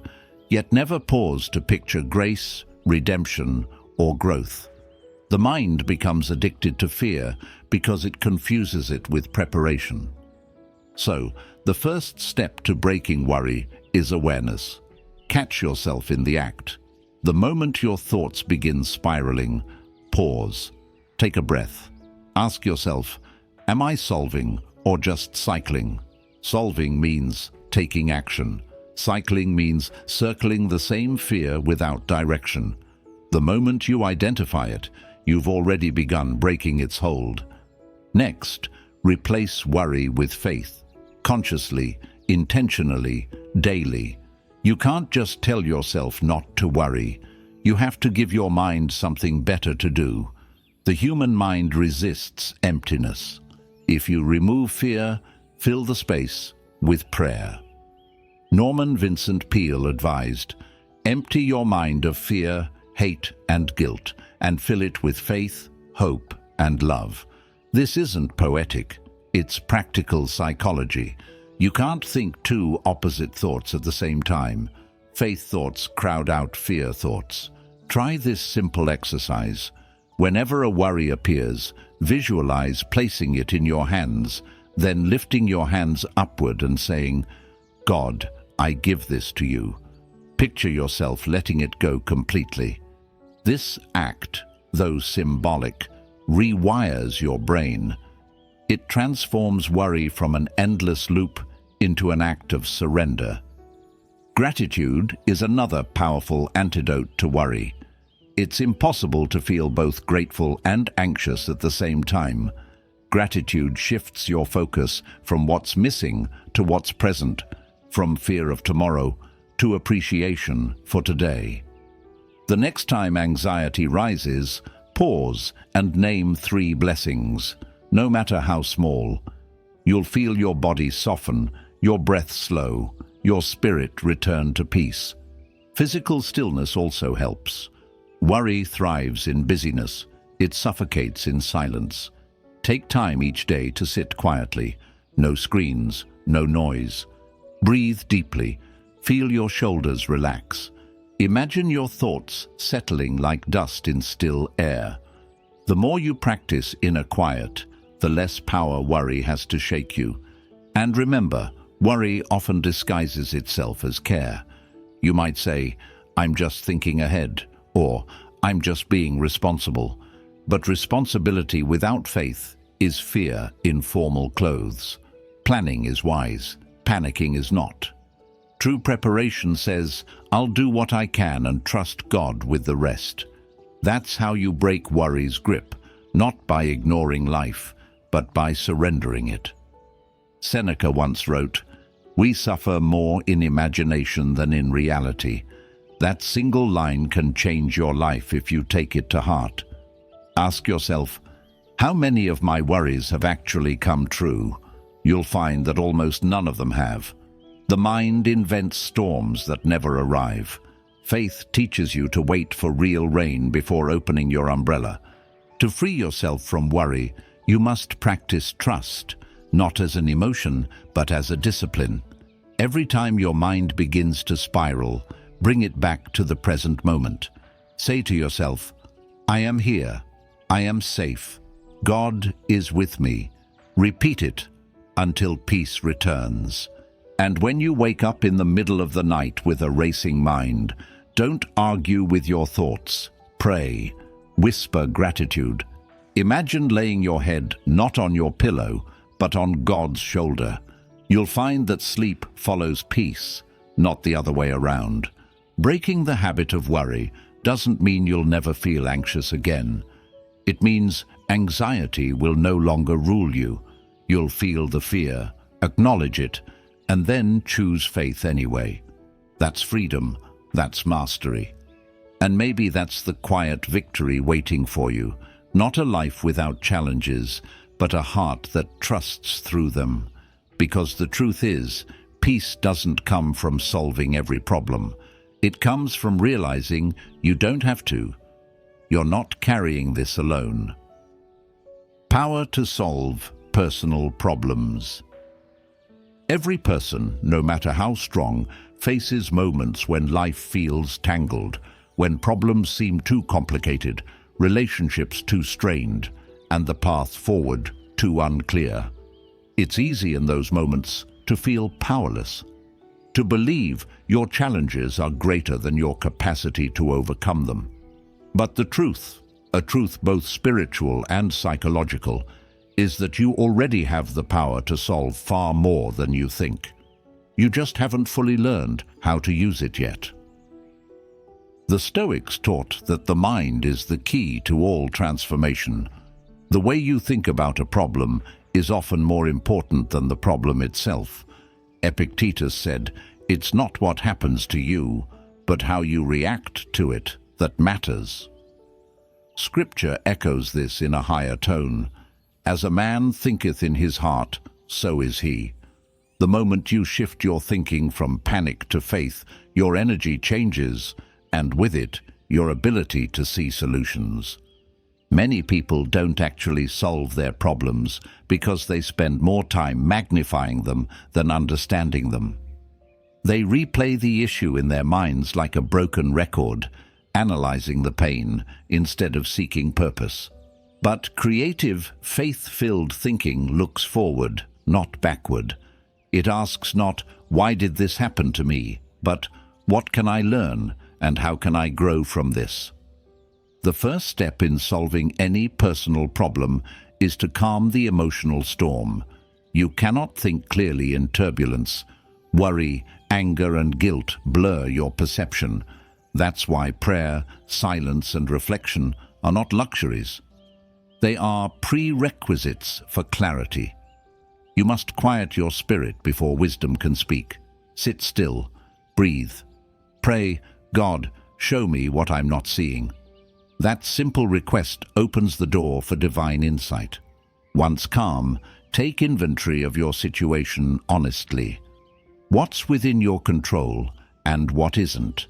yet never pause to picture grace, redemption, or growth. The mind becomes addicted to fear because it confuses it with preparation. So, the first step to breaking worry is awareness. Catch yourself in the act. The moment your thoughts begin spiraling, pause. Take a breath. Ask yourself, am I solving or just cycling? Solving means taking action. Cycling means circling the same fear without direction. The moment you identify it, you've already begun breaking its hold. Next, replace worry with faith. Consciously, intentionally, daily. You can't just tell yourself not to worry. You have to give your mind something better to do. The human mind resists emptiness. If you remove fear, fill the space with prayer. Norman Vincent Peale advised, "Empty your mind of fear, hate, and guilt, and fill it with faith, hope, and love." This isn't poetic, it's practical psychology. You can't think two opposite thoughts at the same time. Faith thoughts crowd out fear thoughts. Try this simple exercise. Whenever a worry appears, visualize placing it in your hands, then lifting your hands upward and saying, "God, I give this to you." Picture yourself letting it go completely. This act, though symbolic, rewires your brain. It transforms worry from an endless loop into an act of surrender. Gratitude is another powerful antidote to worry. It's impossible to feel both grateful and anxious at the same time. Gratitude shifts your focus from what's missing to what's present, from fear of tomorrow to appreciation for today. The next time anxiety rises, pause and name 3 blessings, no matter how small. You'll feel your body soften, your breath slow, your spirit return to peace. Physical stillness also helps. Worry thrives in busyness. It suffocates in silence. Take time each day to sit quietly. No screens, no noise. Breathe deeply. Feel your shoulders relax. Imagine your thoughts settling like dust in still air. The more you practice inner quiet, the less power worry has to shake you. And remember, worry often disguises itself as care. You might say, "I'm just thinking ahead," or "I'm just being responsible." But responsibility without faith is fear in formal clothes. Planning is wise, panicking is not. True preparation says, "I'll do what I can and trust God with the rest." That's how you break worry's grip, not by ignoring life, but by surrendering it. Seneca once wrote, "We suffer more in imagination than in reality." That single line can change your life if you take it to heart. Ask yourself, how many of my worries have actually come true? you'll find that almost none of them have. The mind invents storms that never arrive. Faith teaches you to wait for real rain before opening your umbrella. To free yourself from worry, you must practice trust, not as an emotion, but as a discipline. Every time your mind begins to spiral, bring it back to the present moment. Say to yourself, I am here, I am safe, God is with me. Repeat it until peace returns. And when you wake up in the middle of the night with a racing mind, don't argue with your thoughts. Pray. Whisper gratitude. Imagine laying your head not on your pillow, but on God's shoulder. You'll find that sleep follows peace, not the other way around. Breaking the habit of worry doesn't mean you'll never feel anxious again. It means anxiety will no longer rule you. You'll feel the fear, acknowledge it, and then choose faith anyway. That's freedom, that's mastery. And maybe that's the quiet victory waiting for you. Not a life without challenges, but a heart that trusts through them. Because the truth is, peace doesn't come from solving every problem. It comes from realizing you don't have to. You're not carrying this alone. Power to solve personal problems. Every person, no matter how strong, faces moments when life feels tangled, when problems seem too complicated, relationships too strained, and the path forward too unclear. It's easy in those moments to feel powerless, to believe your challenges are greater than your capacity to overcome them. But the truth, a truth both spiritual and psychological, is that you already have the power to solve far more than you think. You just haven't fully learned how to use it yet. The Stoics taught that the mind is the key to all transformation. The way you think about a problem is often more important than the problem itself. Epictetus said, "It's not what happens to you, but how you react to it that matters." Scripture echoes this in a higher tone. As a man thinketh in his heart, so is he. The moment you shift your thinking from panic to faith, your energy changes, and with it, your ability to see solutions. Many people don't actually solve their problems because they spend more time magnifying them than understanding them. They replay the issue in their minds like a broken record, analyzing the pain instead of seeking purpose. But creative, faith-filled thinking looks forward, not backward. It asks not, "Why did this happen to me?" but "What can I learn and how can I grow from this?" The first step in solving any personal problem is to calm the emotional storm. You cannot think clearly in turbulence. Worry, anger, and guilt blur your perception. That's why prayer, silence, and reflection are not luxuries. They are prerequisites for clarity. You must quiet your spirit before wisdom can speak. Sit still, breathe. Pray, "God, show me what I'm not seeing." That simple request opens the door for divine insight. Once calm, take inventory of your situation honestly. What's within your control and what isn't?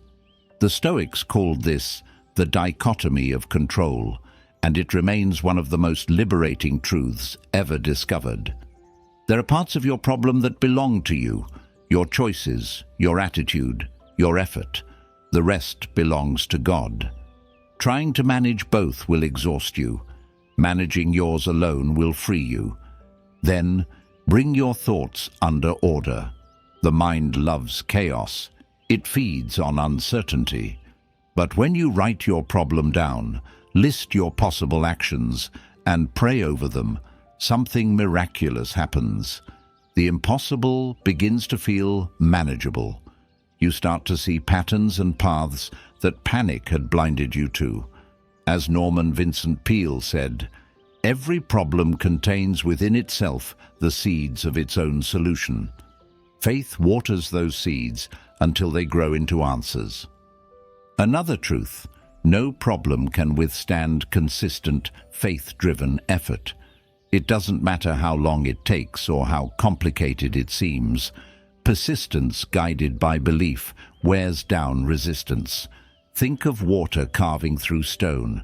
The Stoics called this the dichotomy of control, and it remains one of the most liberating truths ever discovered. There are parts of your problem that belong to you, your choices, your attitude, your effort. The rest belongs to God. Trying to manage both will exhaust you. Managing yours alone will free you. Then, bring your thoughts under order. The mind loves chaos. It feeds on uncertainty. But when you write your problem down, list your possible actions, and pray over them, something miraculous happens. The impossible begins to feel manageable. You start to see patterns and paths that panic had blinded you to. As Norman Vincent Peale said, "Every problem contains within itself the seeds of its own solution." Faith waters those seeds until they grow into answers. Another truth: no problem can withstand consistent, faith-driven effort. It doesn't matter how long it takes or how complicated it seems. Persistence guided by belief wears down resistance. Think of water carving through stone.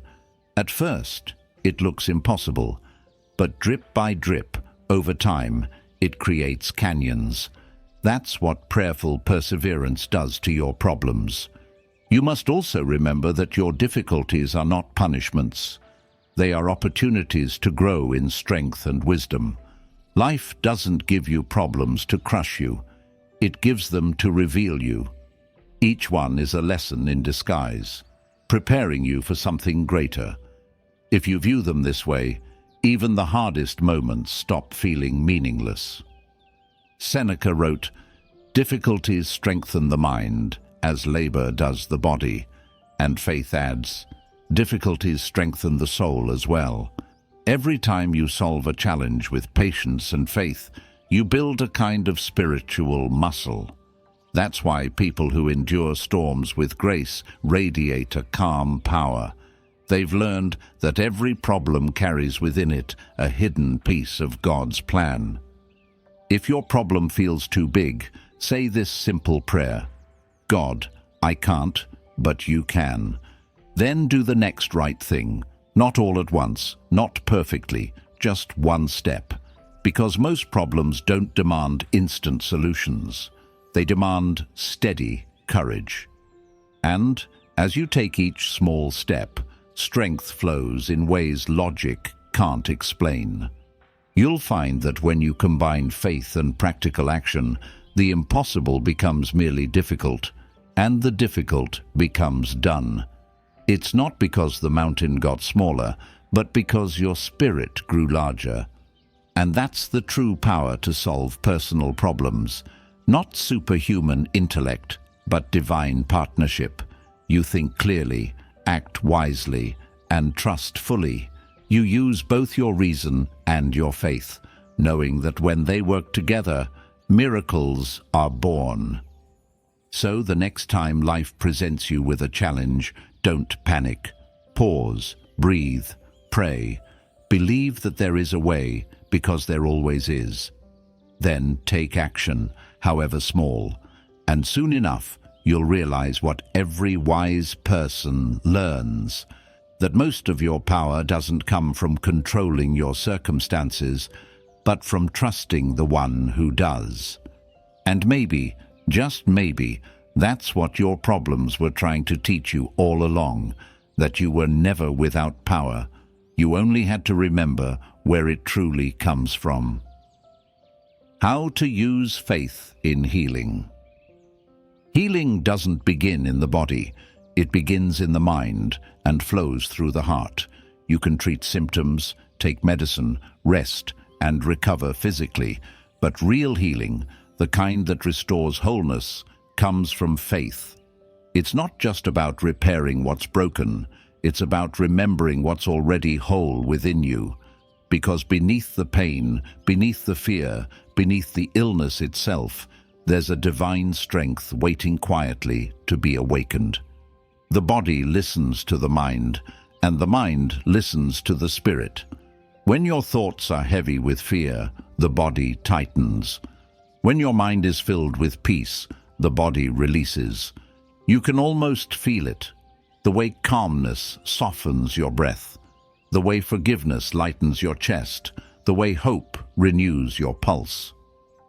At first, it looks impossible, but drip by drip, over time, it creates canyons. That's what prayerful perseverance does to your problems. You must also remember that your difficulties are not punishments. They are opportunities to grow in strength and wisdom. Life doesn't give you problems to crush you. It gives them to reveal you. Each one is a lesson in disguise, preparing you for something greater. If you view them this way, even the hardest moments stop feeling meaningless. Seneca wrote, "Difficulties strengthen the mind, as labor does the body." And Faith adds, "Difficulties strengthen the soul as well." Every time you solve a challenge with patience and faith, you build a kind of spiritual muscle. That's why people who endure storms with grace radiate a calm power. They've learned that every problem carries within it a hidden piece of God's plan. If your problem feels too big, say this simple prayer: God, I can't, but you can. Then do the next right thing, not all at once, not perfectly, just one step. Because most problems don't demand instant solutions. They demand steady courage. And as you take each small step, strength flows in ways logic can't explain. You'll find that when you combine faith and practical action, the impossible becomes merely difficult, and the difficult becomes done. It's not because the mountain got smaller, but because your spirit grew larger. And that's the true power to solve personal problems. Not superhuman intellect, but divine partnership. You think clearly, act wisely, and trust fully. You use both your reason and your faith, knowing that when they work together, miracles are born. So the next time life presents you with a challenge, don't panic. Pause, breathe, pray. Believe that there is a way, because there always is. Then take action, however small, and soon enough you'll realize what every wise person learns, that most of your power doesn't come from controlling your circumstances, but from trusting the one who does. And maybe, just maybe, that's what your problems were trying to teach you all along, that you were never without power. You only had to remember where it truly comes from. How to use faith in healing. Healing doesn't begin in the body. It begins in the mind and flows through the heart. You can treat symptoms, take medicine, rest, and recover physically. But real healing, the kind that restores wholeness, comes from faith. It's not just about repairing what's broken. It's about remembering what's already whole within you. Because beneath the pain, beneath the fear, beneath the illness itself, there's a divine strength waiting quietly to be awakened. The body listens to the mind, and the mind listens to the spirit. When your thoughts are heavy with fear, the body tightens. When your mind is filled with peace, the body releases. You can almost feel it. The way calmness softens your breath. The way forgiveness lightens your chest. The way hope renews your pulse.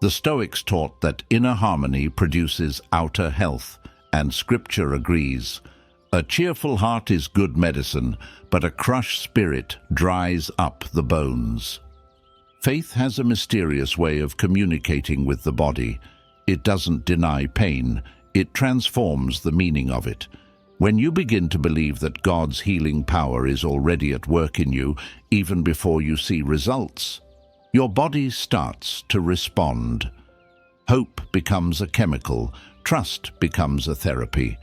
The Stoics taught that inner harmony produces outer health, and Scripture agrees. A cheerful heart is good medicine, but a crushed spirit dries up the bones. Faith has a mysterious way of communicating with the body. It doesn't deny pain, it transforms the meaning of it. When you begin to believe that God's healing power is already at work in you, even before you see results, your body starts to respond. Hope becomes a chemical, trust becomes a therapy.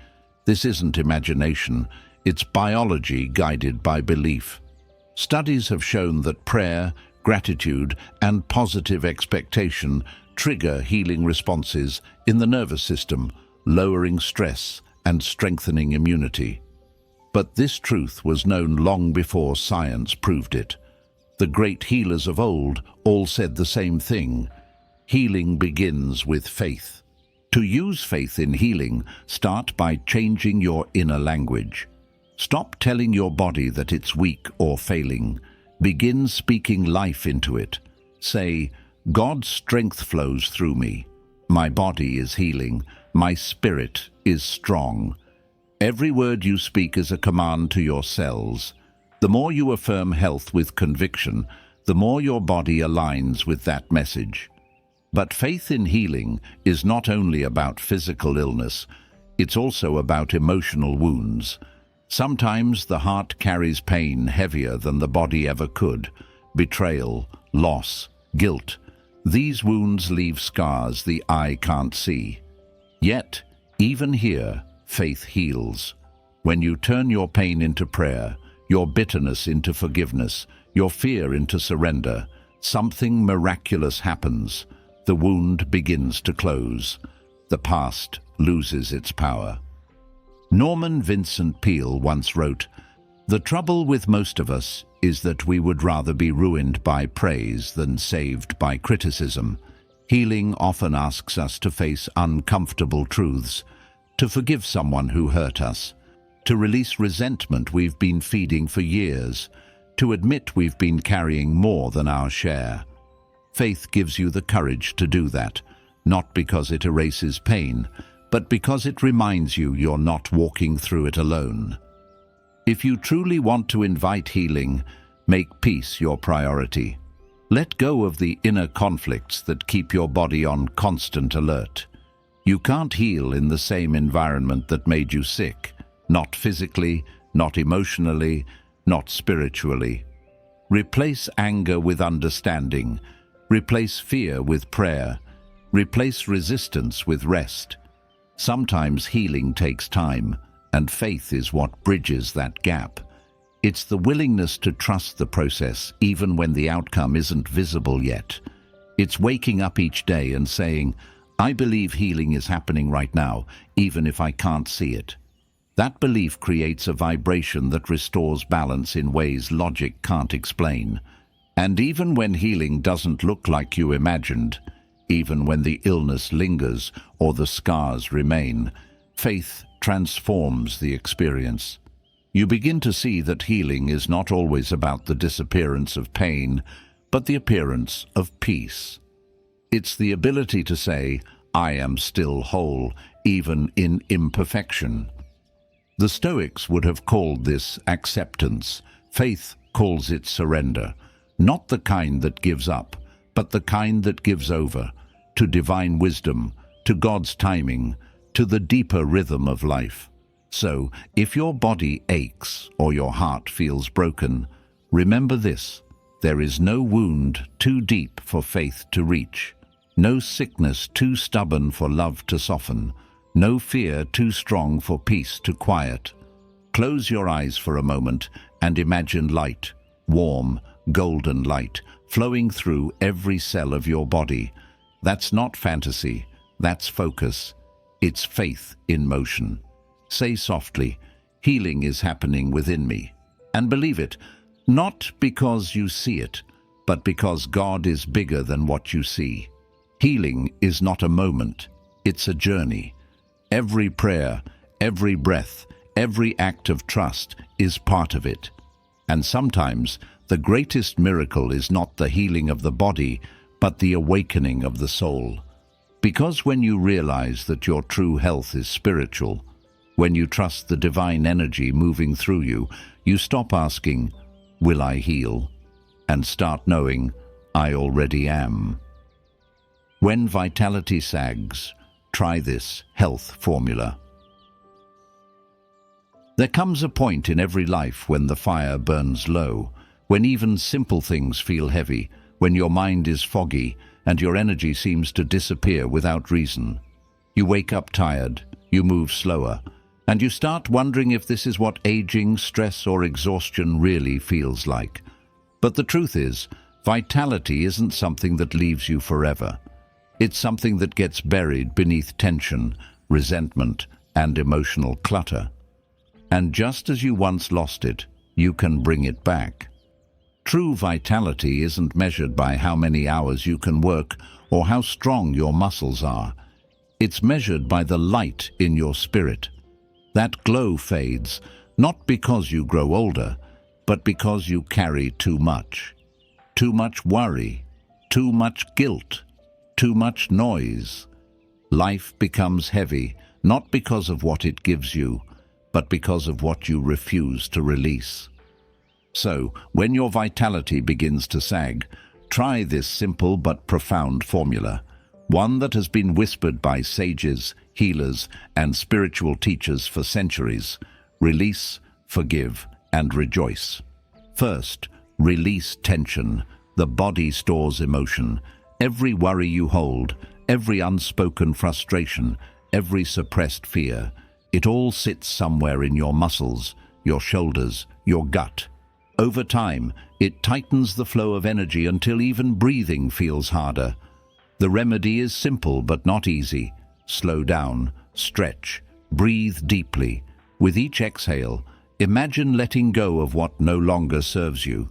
This isn't imagination, it's biology guided by belief. Studies have shown that prayer, gratitude, and positive expectation trigger healing responses in the nervous system, lowering stress and strengthening immunity. But this truth was known long before science proved it. The great healers of old all said the same thing. Healing begins with faith. To use faith in healing, start by changing your inner language. Stop telling your body that it's weak or failing. Begin speaking life into it. Say, God's strength flows through me. My body is healing. My spirit is strong. Every word you speak is a command to your cells. The more you affirm health with conviction, the more your body aligns with that message. But faith in healing is not only about physical illness, it's also about emotional wounds. Sometimes the heart carries pain heavier than the body ever could. Betrayal, loss, guilt. These wounds leave scars the eye can't see. Yet, even here, faith heals. When you turn your pain into prayer, your bitterness into forgiveness, your fear into surrender, something miraculous happens. The wound begins to close. The past loses its power. Norman Vincent Peale once wrote, "The trouble with most of us is that we would rather be ruined by praise than saved by criticism. Healing often asks us to face uncomfortable truths, to forgive someone who hurt us, to release resentment we've been feeding for years, to admit we've been carrying more than our share. Faith gives you the courage to do that, not because it erases pain, but because it reminds you you're not walking through it alone. If you truly want to invite healing, make peace your priority. Let go of the inner conflicts that keep your body on constant alert. You can't heal in the same environment that made you sick, not physically, not emotionally, not spiritually. Replace anger with understanding. Replace fear with prayer. Replace resistance with rest. Sometimes healing takes time, and faith is what bridges that gap. It's the willingness to trust the process even when the outcome isn't visible yet. It's waking up each day and saying, I believe healing is happening right now, even if I can't see it. That belief creates a vibration that restores balance in ways logic can't explain. And even when healing doesn't look like you imagined, even when the illness lingers or the scars remain, faith transforms the experience. You begin to see that healing is not always about the disappearance of pain, but the appearance of peace. It's the ability to say, I am still whole, even in imperfection. The Stoics would have called this acceptance. Faith calls it surrender, not the kind that gives up, but the kind that gives over, to divine wisdom, to God's timing, to the deeper rhythm of life. So, if your body aches or your heart feels broken, remember this: there is no wound too deep for faith to reach, no sickness too stubborn for love to soften, no fear too strong for peace to quiet. Close your eyes for a moment and imagine light, warm, golden light, flowing through every cell of your body. That's not fantasy, that's focus. It's faith in motion. Say softly, healing is happening within me. And believe it, not because you see it, but because God is bigger than what you see. Healing is not a moment, it's a journey. Every prayer, every breath, every act of trust is part of it. And sometimes the greatest miracle is not the healing of the body, but the awakening of the soul. Because when you realize that your true health is spiritual, when you trust the divine energy moving through you, you stop asking, will I heal? And start knowing, I already am. When vitality sags, try this health formula. There comes a point in every life when the fire burns low, when even simple things feel heavy, when your mind is foggy and your energy seems to disappear without reason. You wake up tired, you move slower, and you start wondering if this is what aging, stress, or exhaustion really feels like. But the truth is, vitality isn't something that leaves you forever. It's something that gets buried beneath tension, resentment, and emotional clutter. And just as you once lost it, you can bring it back. True vitality isn't measured by how many hours you can work or how strong your muscles are. It's measured by the light in your spirit. That glow fades, not because you grow older, but because you carry too much. Too much worry, too much guilt, too much noise. Life becomes heavy, not because of what it gives you, but because of what you refuse to release. So, when your vitality begins to sag, try this simple but profound formula, one that has been whispered by sages, healers, and spiritual teachers for centuries. Release, forgive, and rejoice. First, release tension. The body stores emotion. Every worry you hold, every unspoken frustration, every suppressed fear, it all sits somewhere in your muscles, your shoulders, your gut. Over time, it tightens the flow of energy until even breathing feels harder. The remedy is simple but not easy. Slow down, stretch, breathe deeply. With each exhale, imagine letting go of what no longer serves you.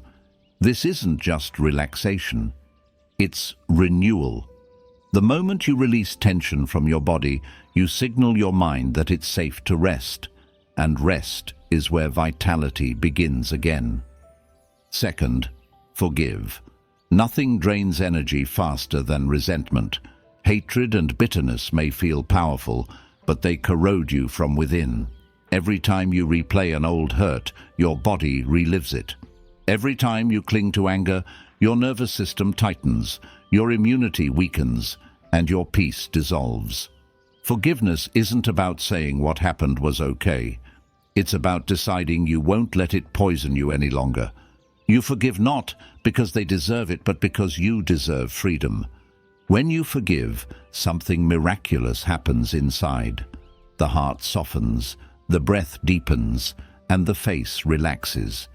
This isn't just relaxation, it's renewal. The moment you release tension from your body, you signal your mind that it's safe to rest, and rest is where vitality begins again. Second, forgive. Nothing drains energy faster than resentment. Hatred and bitterness may feel powerful, but they corrode you from within. Every time you replay an old hurt, your body relives it. Every time you cling to anger, your nervous system tightens, your immunity weakens, and your peace dissolves. Forgiveness isn't about saying what happened was okay. It's about deciding you won't let it poison you any longer. You forgive not because they deserve it, but because you deserve freedom. When you forgive, something miraculous happens inside. The heart softens, the breath deepens, and the face relaxes.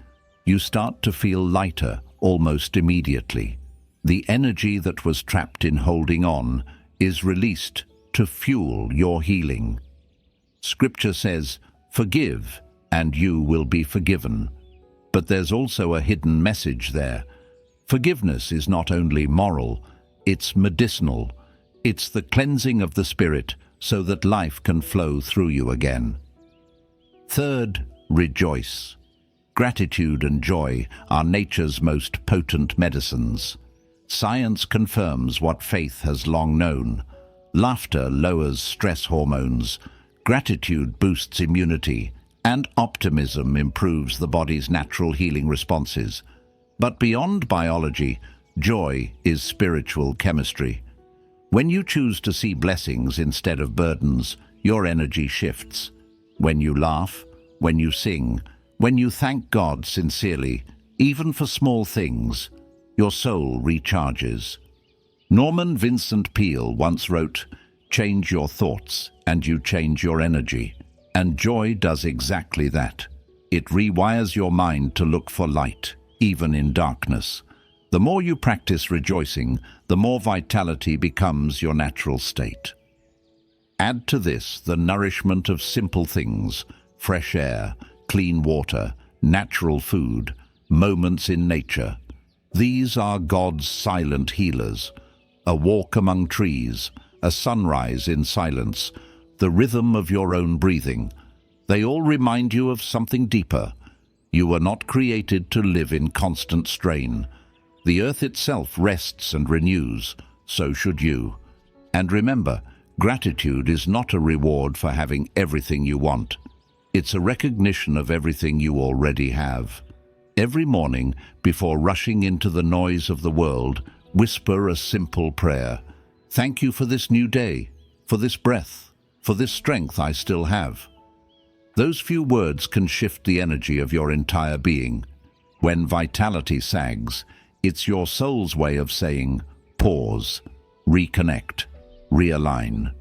You start to feel lighter almost immediately. The energy that was trapped in holding on is released to fuel your healing. Scripture says, "Forgive, and you will be forgiven." But there's also a hidden message there. Forgiveness is not only moral, it's medicinal. It's the cleansing of the spirit so that life can flow through you again. Third, rejoice. Gratitude and joy are nature's most potent medicines. Science confirms what faith has long known. Laughter lowers stress hormones, gratitude boosts immunity, and optimism improves the body's natural healing responses. But beyond biology, joy is spiritual chemistry. When you choose to see blessings instead of burdens, your energy shifts. When you laugh, when you sing, when you thank God sincerely, even for small things, your soul recharges. Norman Vincent Peale once wrote, "Change your thoughts and you change your energy." And joy does exactly that. It rewires your mind to look for light, even in darkness. The more you practice rejoicing, the more vitality becomes your natural state. Add to this the nourishment of simple things, fresh air, clean water, natural food, moments in nature. These are God's silent healers. A walk among trees, a sunrise in silence, the rhythm of your own breathing. They all remind you of something deeper. You were not created to live in constant strain. The earth itself rests and renews, so should you. And remember, gratitude is not a reward for having everything you want. It's a recognition of everything you already have. Every morning, before rushing into the noise of the world, whisper a simple prayer. Thank you for this new day, for this breath, for this strength I still have. Those few words can shift the energy of your entire being. When vitality sags, it's your soul's way of saying, pause, reconnect, realign.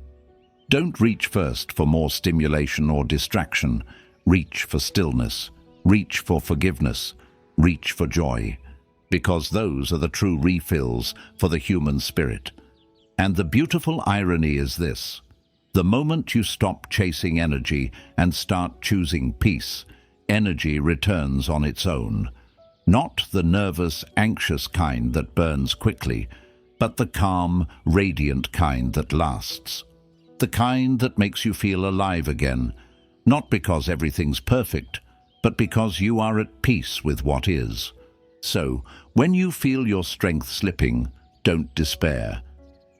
Don't reach first for more stimulation or distraction. Reach for stillness, reach for forgiveness, reach for joy, because those are the true refills for the human spirit. And the beautiful irony is this. The moment you stop chasing energy and start choosing peace, energy returns on its own. Not the nervous, anxious kind that burns quickly, but the calm, radiant kind that lasts. The kind that makes you feel alive again, not because everything's perfect, but because you are at peace with what is. So, when you feel your strength slipping, don't despair.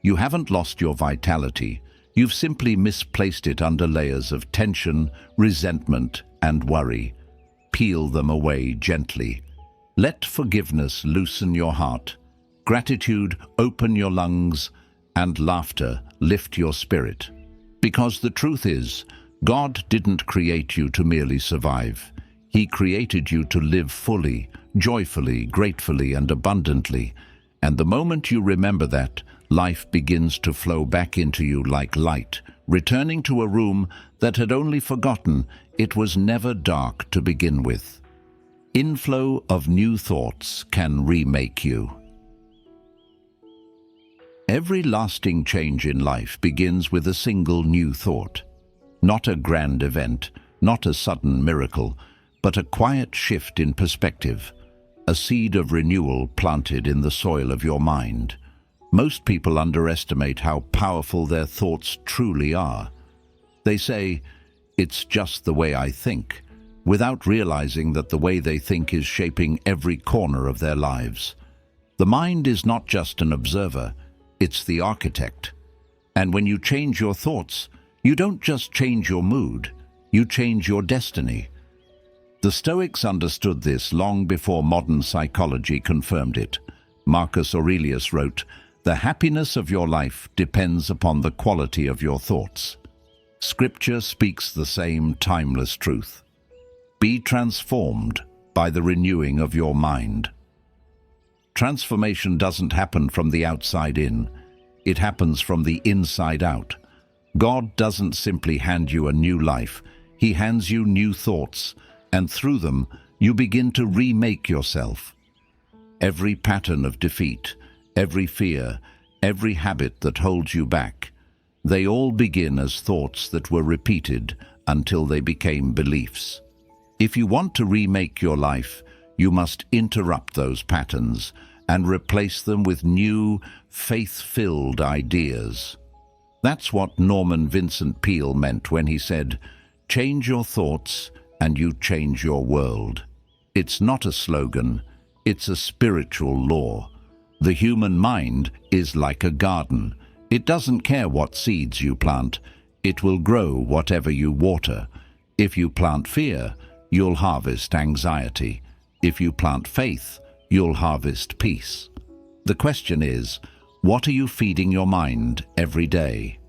You haven't lost your vitality. You've simply misplaced it under layers of tension, resentment, and worry. Peel them away gently. Let forgiveness loosen your heart, gratitude open your lungs, and laughter lift your spirit. Because the truth is, God didn't create you to merely survive. He created you to live fully, joyfully, gratefully, and abundantly. And the moment you remember that, life begins to flow back into you like light, returning to a room that had only forgotten it was never dark to begin with. Inflow of new thoughts can remake you. Every lasting change in life begins with a single new thought. Not a grand event, not a sudden miracle, but a quiet shift in perspective, a seed of renewal planted in the soil of your mind. Most people underestimate how powerful their thoughts truly are. They say, "It's just the way I think," without realizing that the way they think is shaping every corner of their lives. The mind is not just an observer, it's the architect. And when you change your thoughts, you don't just change your mood, you change your destiny. The Stoics understood this long before modern psychology confirmed it. Marcus Aurelius wrote, "The happiness of your life depends upon the quality of your thoughts." Scripture speaks the same timeless truth. Be transformed by the renewing of your mind. Transformation doesn't happen from the outside in. It happens from the inside out. God doesn't simply hand you a new life. He hands you new thoughts, and through them, you begin to remake yourself. Every pattern of defeat, every fear, every habit that holds you back, they all begin as thoughts that were repeated until they became beliefs. If you want to remake your life, you must interrupt those patterns and replace them with new, faith-filled ideas. That's what Norman Vincent Peale meant when he said, "Change your thoughts and you change your world." It's not a slogan, it's a spiritual law. The human mind is like a garden. It doesn't care what seeds you plant. It will grow whatever you water. If you plant fear, you'll harvest anxiety. If you plant faith, you'll harvest peace. The question is, what are you feeding your mind every day?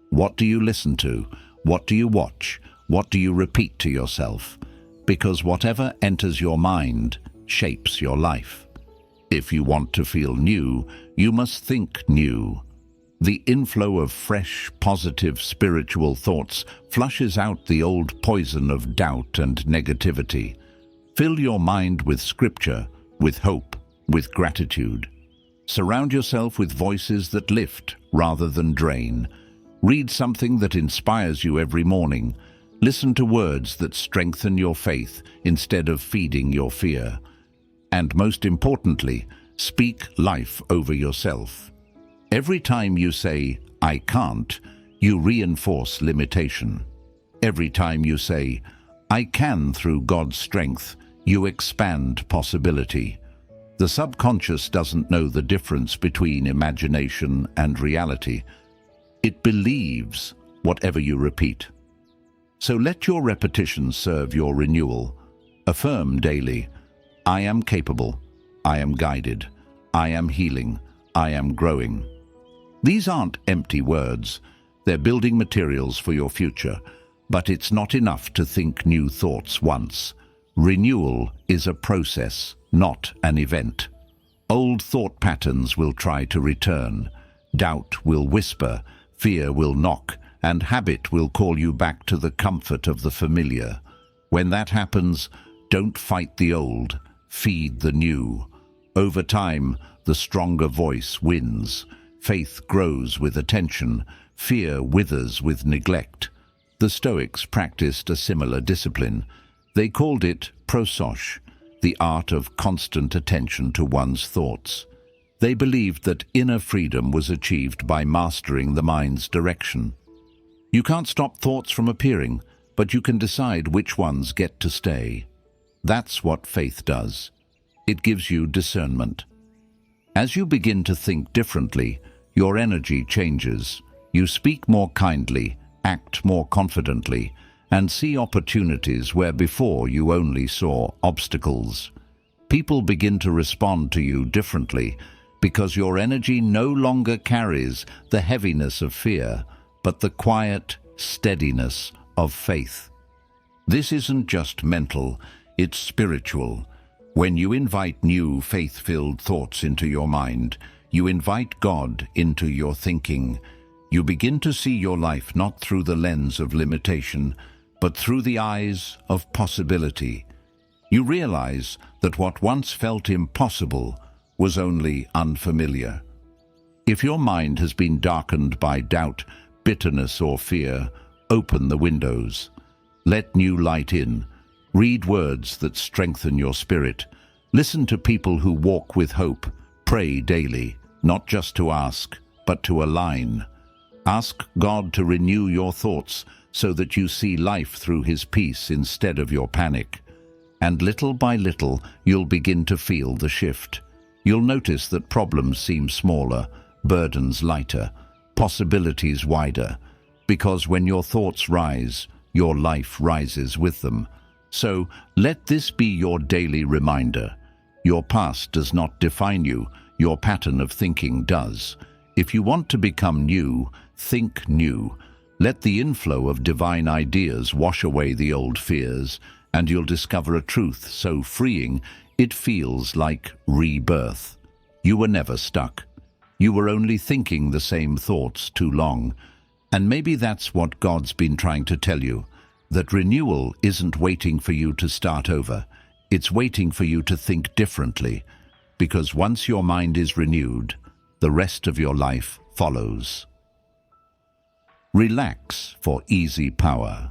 What do you listen to? What do you watch? What do you repeat to yourself? Because whatever enters your mind shapes your life. If you want to feel new, you must think new. The inflow of fresh, positive, spiritual thoughts flushes out the old poison of doubt and negativity. Fill your mind with scripture, with hope, with gratitude. Surround yourself with voices that lift rather than drain. Read something that inspires you every morning. Listen to words that strengthen your faith instead of feeding your fear. And most importantly, speak life over yourself. Every time you say, "I can't," you reinforce limitation. Every time you say, "I can through God's strength," you expand possibility. The subconscious doesn't know the difference between imagination and reality. It believes whatever you repeat. So let your repetitions serve your renewal. Affirm daily, "I am capable, I am guided, I am healing, I am growing." These aren't empty words. They're building materials for your future. But it's not enough to think new thoughts once. Renewal is a process, not an event. Old thought patterns will try to return. Doubt will whisper, fear will knock, and habit will call you back to the comfort of the familiar. When that happens, don't fight the old, feed the new. Over time, the stronger voice wins. Faith grows with attention, fear withers with neglect. The Stoics practiced a similar discipline. They called it prosos. the art of constant attention to one's thoughts. They believed that inner freedom was achieved by mastering the mind's direction. You can't stop thoughts from appearing, but you can decide which ones get to stay. That's what faith does. It gives you discernment. As you begin to think differently, your energy changes. You speak more kindly, act more confidently, and see opportunities where before you only saw obstacles. People begin to respond to you differently because your energy no longer carries the heaviness of fear, but the quiet steadiness of faith. This isn't just mental, it's spiritual. When you invite new faith-filled thoughts into your mind, you invite God into your thinking. You begin to see your life not through the lens of limitation, but through the eyes of possibility. You realize that what once felt impossible was only unfamiliar. If your mind has been darkened by doubt, bitterness, or fear, open the windows. Let new light in. Read words that strengthen your spirit. Listen to people who walk with hope. Pray daily, not just to ask, but to align. Ask God to renew your thoughts so that you see life through His peace instead of your panic. And little by little, you'll begin to feel the shift. You'll notice that problems seem smaller, burdens lighter, possibilities wider, because when your thoughts rise, your life rises with them. So let this be your daily reminder. Your past does not define you, your pattern of thinking does. If you want to become new, think new. Let the inflow of divine ideas wash away the old fears, and you'll discover a truth so freeing it feels like rebirth. You were never stuck. You were only thinking the same thoughts too long. And maybe that's what God's been trying to tell you, that renewal isn't waiting for you to start over. It's waiting for you to think differently, because once your mind is renewed, the rest of your life follows. Relax for easy power.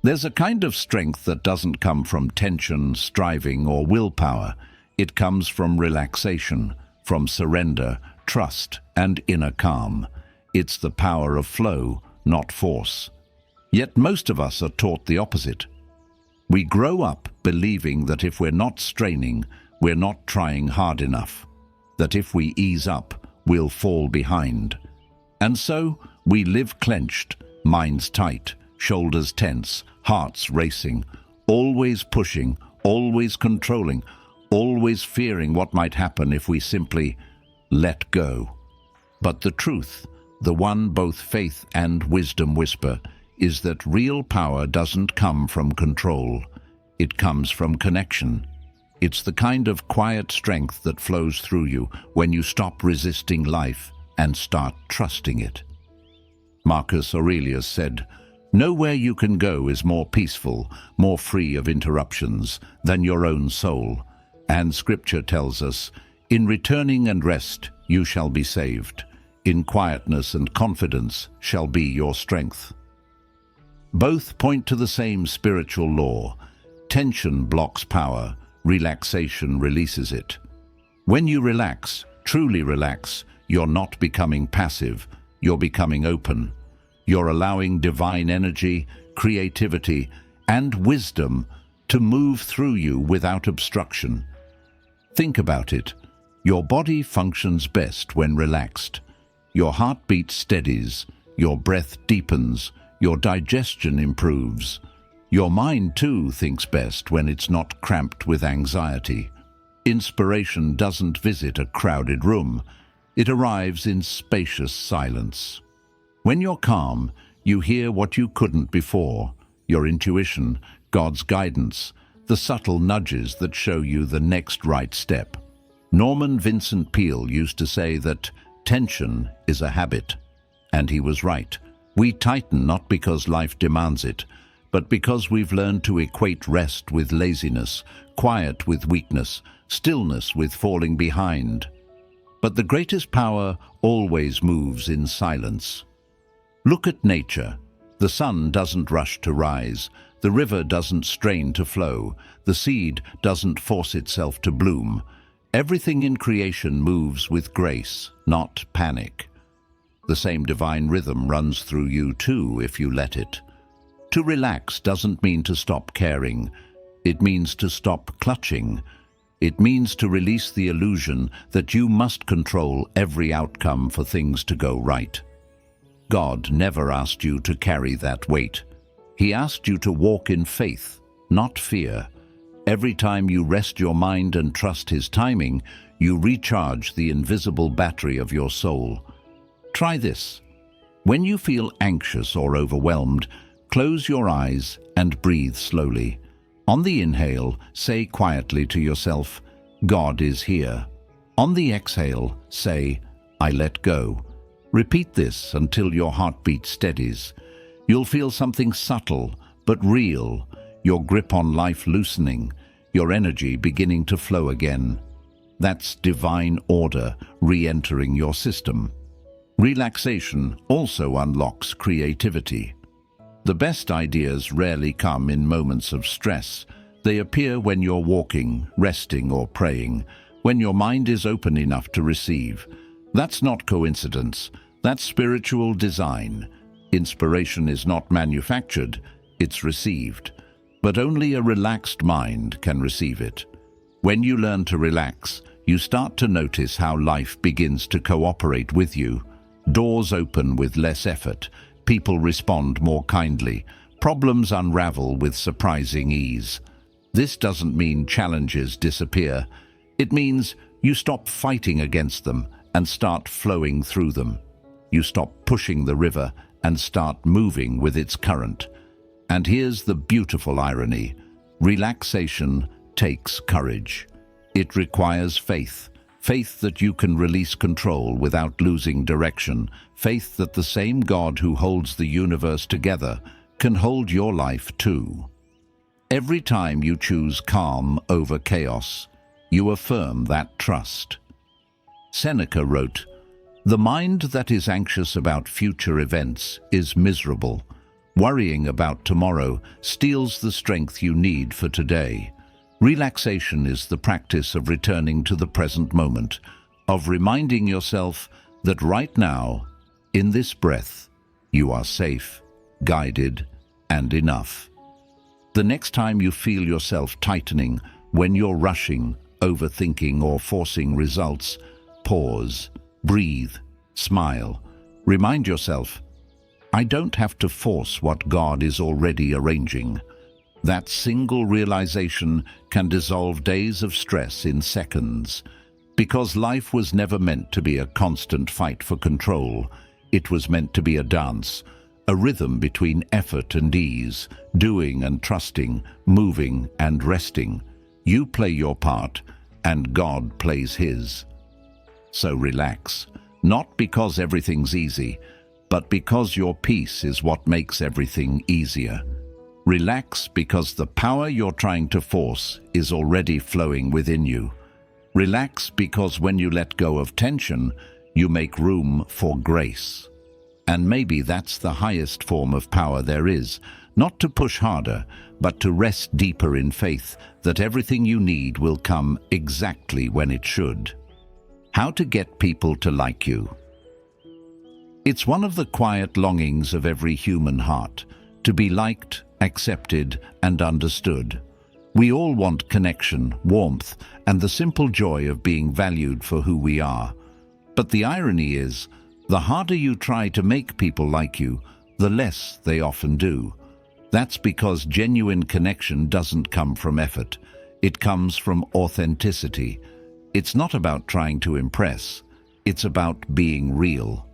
There's a kind of strength that doesn't come from tension, striving, or willpower. It comes from relaxation, from surrender, trust, and inner calm. It's the power of flow, not force. Yet most of us are taught the opposite. We grow up believing that if we're not straining, we're not trying hard enough, that if we ease up, we'll fall behind. And so we live clenched, minds tight, shoulders tense, hearts racing, always pushing, always controlling, always fearing what might happen if we simply let go. But the truth, the one both faith and wisdom whisper, is that real power doesn't come from control. It comes from connection. It's the kind of quiet strength that flows through you when you stop resisting life and start trusting it. Marcus Aurelius said, "Nowhere you can go is more peaceful, more free of interruptions than your own soul." And Scripture tells us, "In returning and rest you shall be saved. In quietness and confidence shall be your strength." Both point to the same spiritual law. Tension blocks power, relaxation releases it. When you relax, truly relax, you're not becoming passive, you're becoming open. You're allowing divine energy, creativity, and wisdom to move through you without obstruction. Think about it. Your body functions best when relaxed. Your heartbeat steadies, your breath deepens, your digestion improves. Your mind, too, thinks best when it's not cramped with anxiety. Inspiration doesn't visit a crowded room. It arrives in spacious silence. When you're calm, you hear what you couldn't before. Your intuition, God's guidance, the subtle nudges that show you the next right step. Norman Vincent Peale used to say that tension is a habit. And he was right. We tighten not because life demands it, but because we've learned to equate rest with laziness, quiet with weakness, stillness with falling behind. But the greatest power always moves in silence. Look at nature. The sun doesn't rush to rise. The river doesn't strain to flow. The seed doesn't force itself to bloom. Everything in creation moves with grace, not panic. The same divine rhythm runs through you too if you let it. To relax doesn't mean to stop caring. It means to stop clutching. It means to release the illusion that you must control every outcome for things to go right. God never asked you to carry that weight. He asked you to walk in faith, not fear. Every time you rest your mind and trust His timing, you recharge the invisible battery of your soul. Try this. When you feel anxious or overwhelmed, close your eyes and breathe slowly. On the inhale, say quietly to yourself, God is here. On the exhale, say, I let go. Repeat this until your heartbeat steadies. You'll feel something subtle but real, your grip on life loosening, your energy beginning to flow again. That's divine order re-entering your system. Relaxation also unlocks creativity. The best ideas rarely come in moments of stress. They appear when you're walking, resting, or praying, when your mind is open enough to receive. That's not coincidence. That's spiritual design. Inspiration is not manufactured, it's received. But only a relaxed mind can receive it. When you learn to relax, you start to notice how life begins to cooperate with you. Doors open with less effort. People respond more kindly. Problems unravel with surprising ease. This doesn't mean challenges disappear. It means you stop fighting against them and start flowing through them. You stop pushing the river and start moving with its current. And here's the beautiful irony. Relaxation takes courage. It requires faith. Faith that you can release control without losing direction. Faith that the same God who holds the universe together can hold your life too. Every time you choose calm over chaos, you affirm that trust. Seneca wrote, "The mind that is anxious about future events is miserable. Worrying about tomorrow steals the strength you need for today." Relaxation is the practice of returning to the present moment, of reminding yourself that right now, in this breath, you are safe, guided, and enough. The next time you feel yourself tightening, when you're rushing, overthinking, or forcing results, pause, breathe, smile. Remind yourself, I don't have to force what God is already arranging. That single realization can dissolve days of stress in seconds. Because life was never meant to be a constant fight for control. It was meant to be a dance, a rhythm between effort and ease, doing and trusting, moving and resting. You play your part, and God plays His. So relax, not because everything's easy, but because your peace is what makes everything easier. Relax because the power you're trying to force is already flowing within you. Relax because when you let go of tension, you make room for grace. And maybe that's the highest form of power there is, not to push harder, but to rest deeper in faith that everything you need will come exactly when it should. How to get people to like you. It's one of the quiet longings of every human heart, to be liked, accepted, and understood. We all want connection, warmth, and the simple joy of being valued for who we are. But the irony is, the harder you try to make people like you, the less they often do. That's because genuine connection doesn't come from effort. It comes from authenticity. It's not about trying to impress. It's about being real.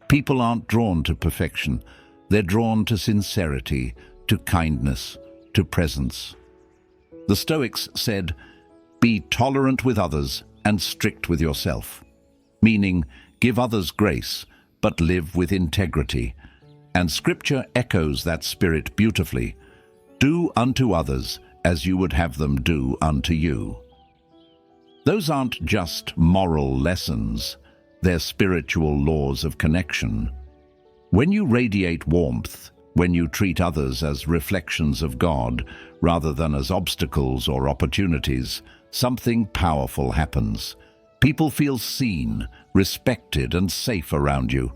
People aren't drawn to perfection. They're drawn to sincerity, to kindness, to presence. The Stoics said, "Be tolerant with others and strict with yourself," meaning give others grace, but live with integrity. And Scripture echoes that spirit beautifully. Do unto others as you would have them do unto you. Those aren't just moral lessons, they're spiritual laws of connection. When you radiate warmth, When you treat others as reflections of God rather than as obstacles or opportunities, something powerful happens. People feel seen, respected, and safe around you,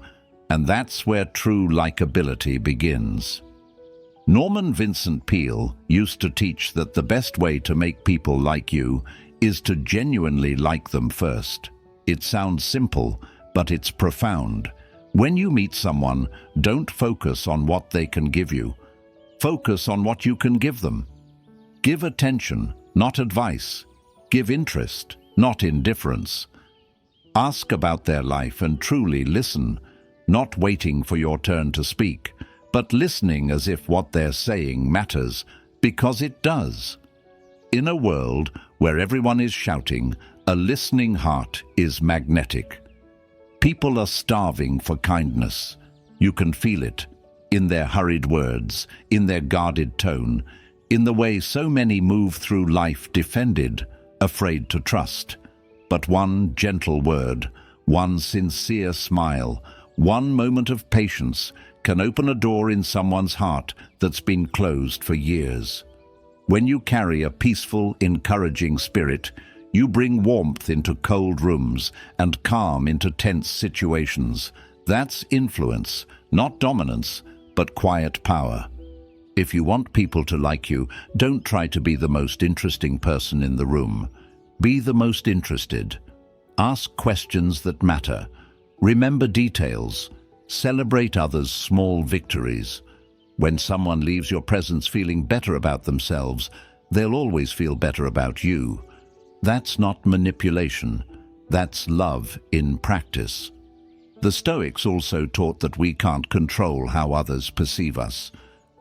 and that's where true likability begins. Norman Vincent Peale used to teach that the best way to make people like you is to genuinely like them first. It sounds simple, but it's profound. When you meet someone, don't focus on what they can give you. Focus on what you can give them. Give attention, not advice. Give interest, not indifference. Ask about their life and truly listen, not waiting for your turn to speak, but listening as if what they're saying matters, because it does. In a world where everyone is shouting, a listening heart is magnetic. People are starving for kindness. You can feel it in their hurried words, in their guarded tone, in the way so many move through life defended, afraid to trust. But one gentle word, one sincere smile, one moment of patience can open a door in someone's heart that's been closed for years. When you carry a peaceful, encouraging spirit, you bring warmth into cold rooms and calm into tense situations. That's influence, not dominance, but quiet power. If you want people to like you, don't try to be the most interesting person in the room. Be the most interested. Ask questions that matter. Remember details. Celebrate others' small victories. When someone leaves your presence feeling better about themselves, they'll always feel better about you. That's not manipulation. That's love in practice. The Stoics also taught that we can't control how others perceive us,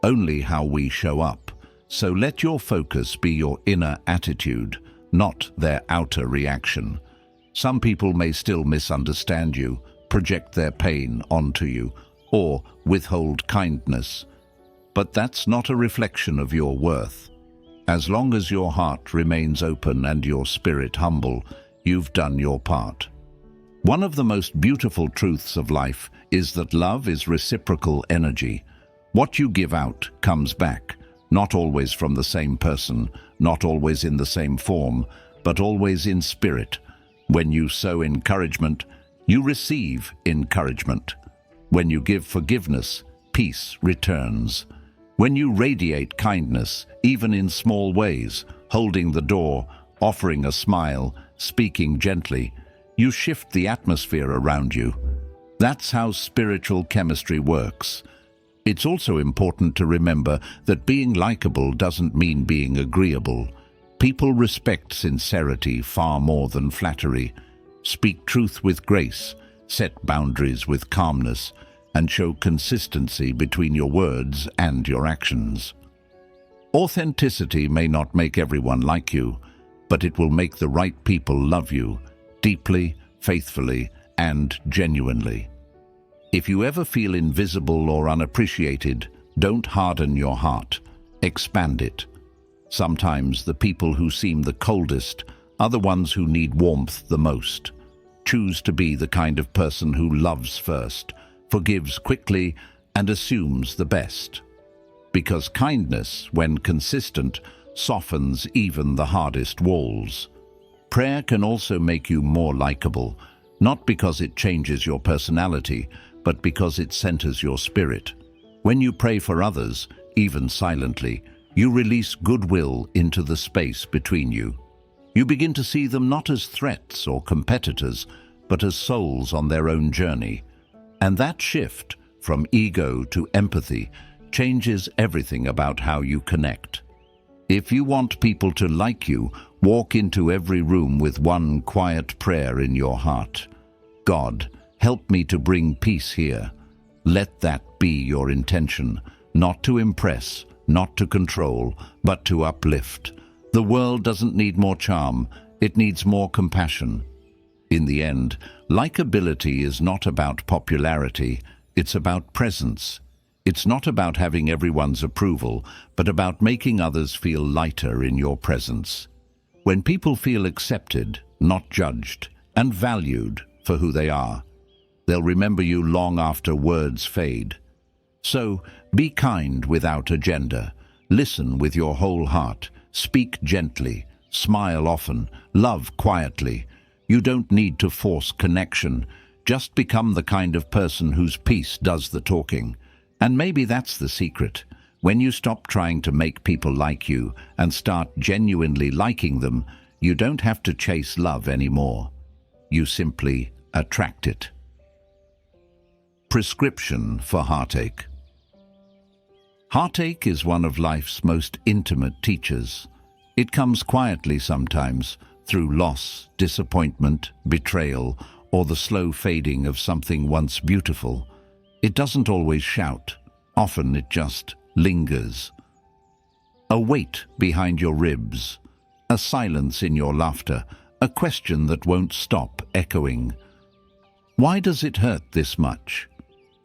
only how we show up. So let your focus be your inner attitude, not their outer reaction. Some people may still misunderstand you, project their pain onto you, or withhold kindness. But that's not a reflection of your worth. As long as your heart remains open and your spirit humble, you've done your part. One of the most beautiful truths of life is that love is reciprocal energy. What you give out comes back, not always from the same person, not always in the same form, but always in spirit. When you sow encouragement, you receive encouragement. When you give forgiveness, peace returns. When you radiate kindness, even in small ways, holding the door, offering a smile, speaking gently, you shift the atmosphere around you. That's how spiritual chemistry works. It's also important to remember that being likable doesn't mean being agreeable. People respect sincerity far more than flattery. Speak truth with grace, set boundaries with calmness, and show consistency between your words and your actions. Authenticity may not make everyone like you, but it will make the right people love you, deeply, faithfully, and genuinely. If you ever feel invisible or unappreciated, don't harden your heart, expand it. Sometimes the people who seem the coldest are the ones who need warmth the most. Choose to be the kind of person who loves first, forgives quickly, and assumes the best. Because kindness, when consistent, softens even the hardest walls. Prayer can also make you more likable, not because it changes your personality, but because it centers your spirit. When you pray for others, even silently, you release goodwill into the space between you. You begin to see them not as threats or competitors, but as souls on their own journey. And that shift from ego to empathy changes everything about how you connect. If you want people to like you, walk into every room with one quiet prayer in your heart. God, help me to bring peace here. Let that be your intention, not to impress, not to control, but to uplift. The world doesn't need more charm, it needs more compassion. In the end, likability is not about popularity, it's about presence. It's not about having everyone's approval, but about making others feel lighter in your presence. When people feel accepted, not judged, and valued for who they are, they'll remember you long after words fade. So, be kind without agenda. Listen with your whole heart. Speak gently. Smile often. Love quietly. You don't need to force connection. Just become the kind of person whose peace does the talking. And maybe that's the secret. When you stop trying to make people like you and start genuinely liking them, you don't have to chase love anymore. You simply attract it. Prescription for heartache. Heartache is one of life's most intimate teachers. It comes quietly sometimes, through loss, disappointment, betrayal, or the slow fading of something once beautiful. It doesn't always shout. Often it just lingers. A weight behind your ribs, a silence in your laughter, a question that won't stop echoing. Why does it hurt this much?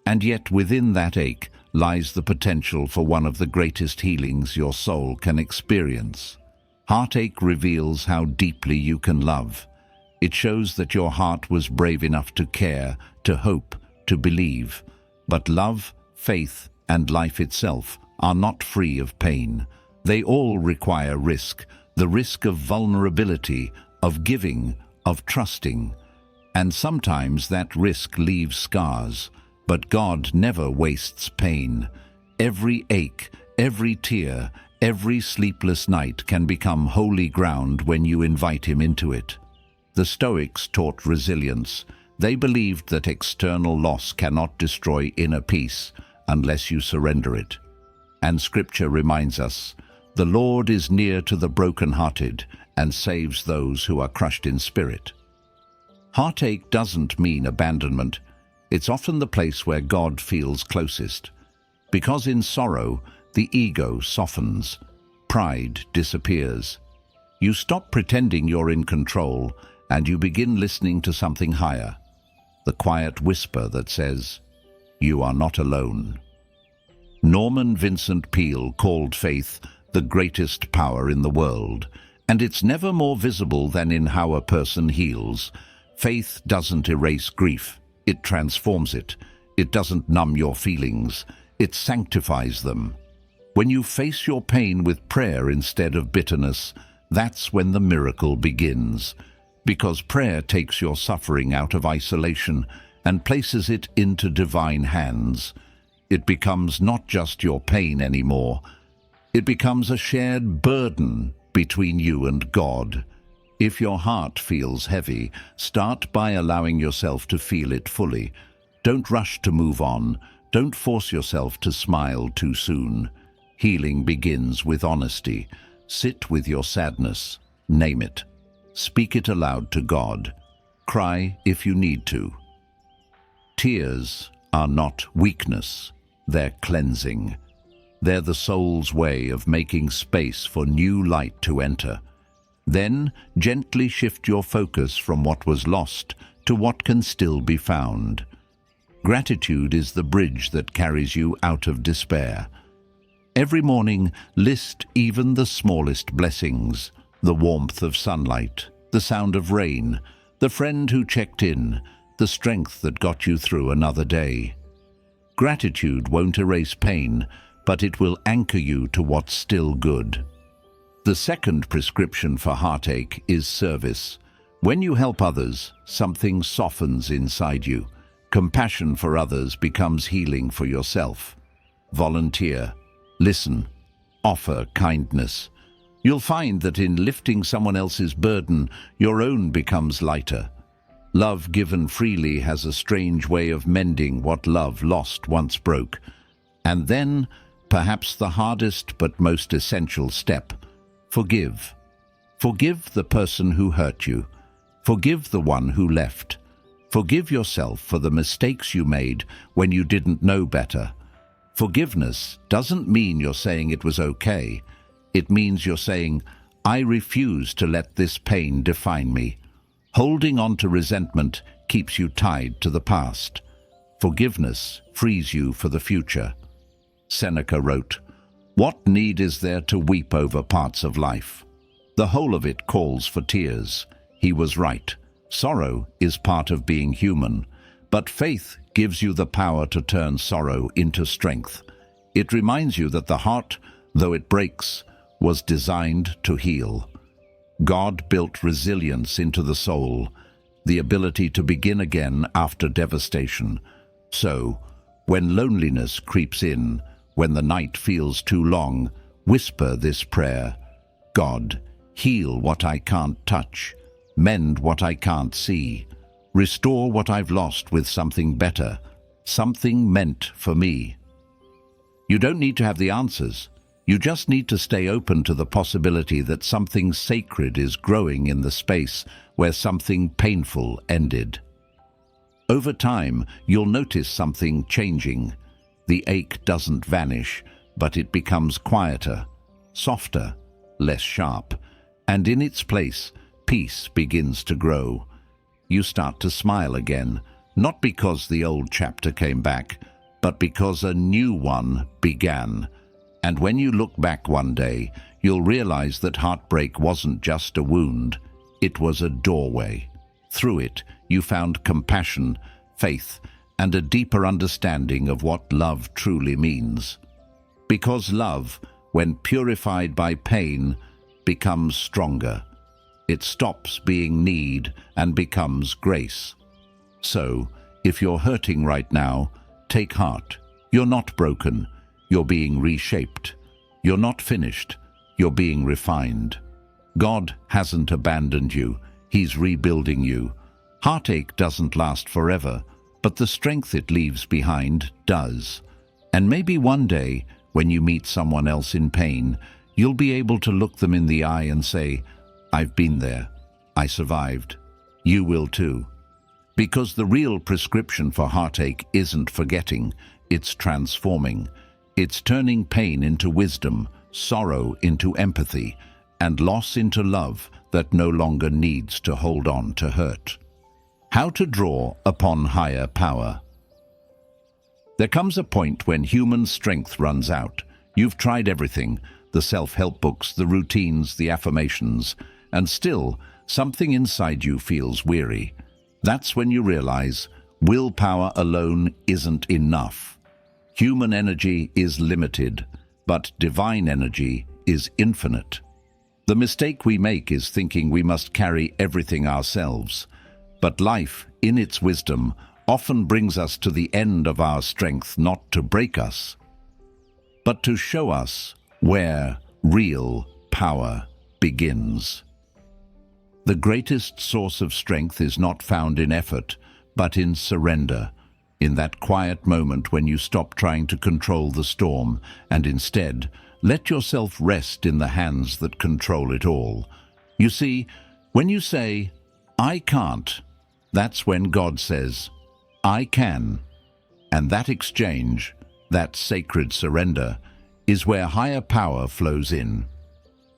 And yet within that ache lies the potential for one of the greatest healings your soul can experience. Heartache reveals how deeply you can love. It shows that your heart was brave enough to care, to hope, to believe. But love, faith, and life itself are not free of pain. They all require risk, the risk of vulnerability, of giving, of trusting. And sometimes that risk leaves scars. But God never wastes pain. Every ache, every tear, every sleepless night can become holy ground when you invite Him into it. The Stoics taught resilience. They believed that external loss cannot destroy inner peace unless you surrender it. And Scripture reminds us, the Lord is near to the brokenhearted and saves those who are crushed in spirit. Heartache doesn't mean abandonment. It's often the place where God feels closest. Because in sorrow, the ego softens, pride disappears. You stop pretending you're in control and you begin listening to something higher, the quiet whisper that says, "You are not alone." Norman Vincent Peale called faith the greatest power in the world, and it's never more visible than in how a person heals. Faith doesn't erase grief. It transforms it. It doesn't numb your feelings. It sanctifies them. When you face your pain with prayer instead of bitterness, that's when the miracle begins. Because prayer takes your suffering out of isolation and places it into divine hands. It becomes not just your pain anymore. It becomes a shared burden between you and God. If your heart feels heavy, start by allowing yourself to feel it fully. Don't rush to move on. Don't force yourself to smile too soon. Healing begins with honesty. Sit with your sadness. Name it. Speak it aloud to God. Cry if you need to. Tears are not weakness. They're cleansing. They're the soul's way of making space for new light to enter. Then gently shift your focus from what was lost to what can still be found. Gratitude is the bridge that carries you out of despair. Every morning, list even the smallest blessings: the warmth of sunlight, the sound of rain, the friend who checked in, the strength that got you through another day. Gratitude won't erase pain, but it will anchor you to what's still good. The second prescription for heartache is service. When you help others, something softens inside you. Compassion for others becomes healing for yourself. Volunteer. Listen. Offer kindness. You'll find that in lifting someone else's burden, your own becomes lighter. Love given freely has a strange way of mending what love lost once broke. And then, perhaps the hardest but most essential step: forgive. Forgive the person who hurt you. Forgive the one who left. Forgive yourself for the mistakes you made when you didn't know better. Forgiveness doesn't mean you're saying it was okay. It means you're saying, "I refuse to let this pain define me." Holding on to resentment keeps you tied to the past. Forgiveness frees you for the future. Seneca wrote, "What need is there to weep over parts of life? The whole of it calls for tears." He was right. Sorrow is part of being human, but faith gives you the power to turn sorrow into strength. It reminds you that the heart, though it breaks, was designed to heal. God built resilience into the soul, the ability to begin again after devastation. So, when loneliness creeps in, when the night feels too long, whisper this prayer: God, heal what I can't touch, mend what I can't see, restore what I've lost with something better, something meant for me. You don't need to have the answers. You just need to stay open to the possibility that something sacred is growing in the space where something painful ended. Over time, you'll notice something changing. The ache doesn't vanish, but it becomes quieter, softer, less sharp, and in its place, peace begins to grow. You start to smile again, not because the old chapter came back, but because a new one began. And when you look back one day, you'll realize that heartbreak wasn't just a wound, it was a doorway. Through it, you found compassion, faith, and a deeper understanding of what love truly means. Because love, when purified by pain, becomes stronger. It stops being need and becomes grace. So, if you're hurting right now, take heart. You're not broken. You're being reshaped. You're not finished. You're being refined. God hasn't abandoned you. He's rebuilding you. Heartache doesn't last forever, but the strength it leaves behind does. And maybe one day, when you meet someone else in pain, you'll be able to look them in the eye and say, I've been there. I survived. You will too. Because the real prescription for heartache isn't forgetting, it's transforming. It's turning pain into wisdom, sorrow into empathy, and loss into love that no longer needs to hold on to hurt. How to draw upon higher power. There comes a point when human strength runs out. You've tried everything, the self-help books, the routines, the affirmations, and still something inside you feels weary. That's when you realize willpower alone isn't enough. Human energy is limited, but divine energy is infinite. The mistake we make is thinking we must carry everything ourselves. But life, in its wisdom, often brings us to the end of our strength not to break us, but to show us where real power begins. The greatest source of strength is not found in effort, but in surrender. In that quiet moment when you stop trying to control the storm and instead let yourself rest in the hands that control it all. You see, when you say, I can't, that's when God says, I can. And that exchange, that sacred surrender, is where higher power flows in.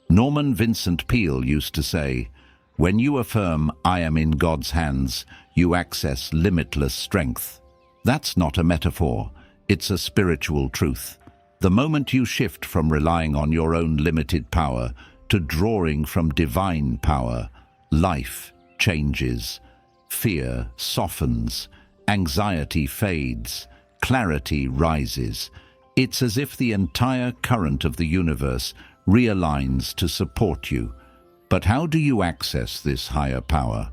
Norman Vincent Peale used to say, when you affirm, I am in God's hands, you access limitless strength. That's not a metaphor, it's a spiritual truth. The moment you shift from relying on your own limited power to drawing from divine power, life changes. Fear softens, anxiety fades, clarity rises. It's as if the entire current of the universe realigns to support you. But how do you access this higher power?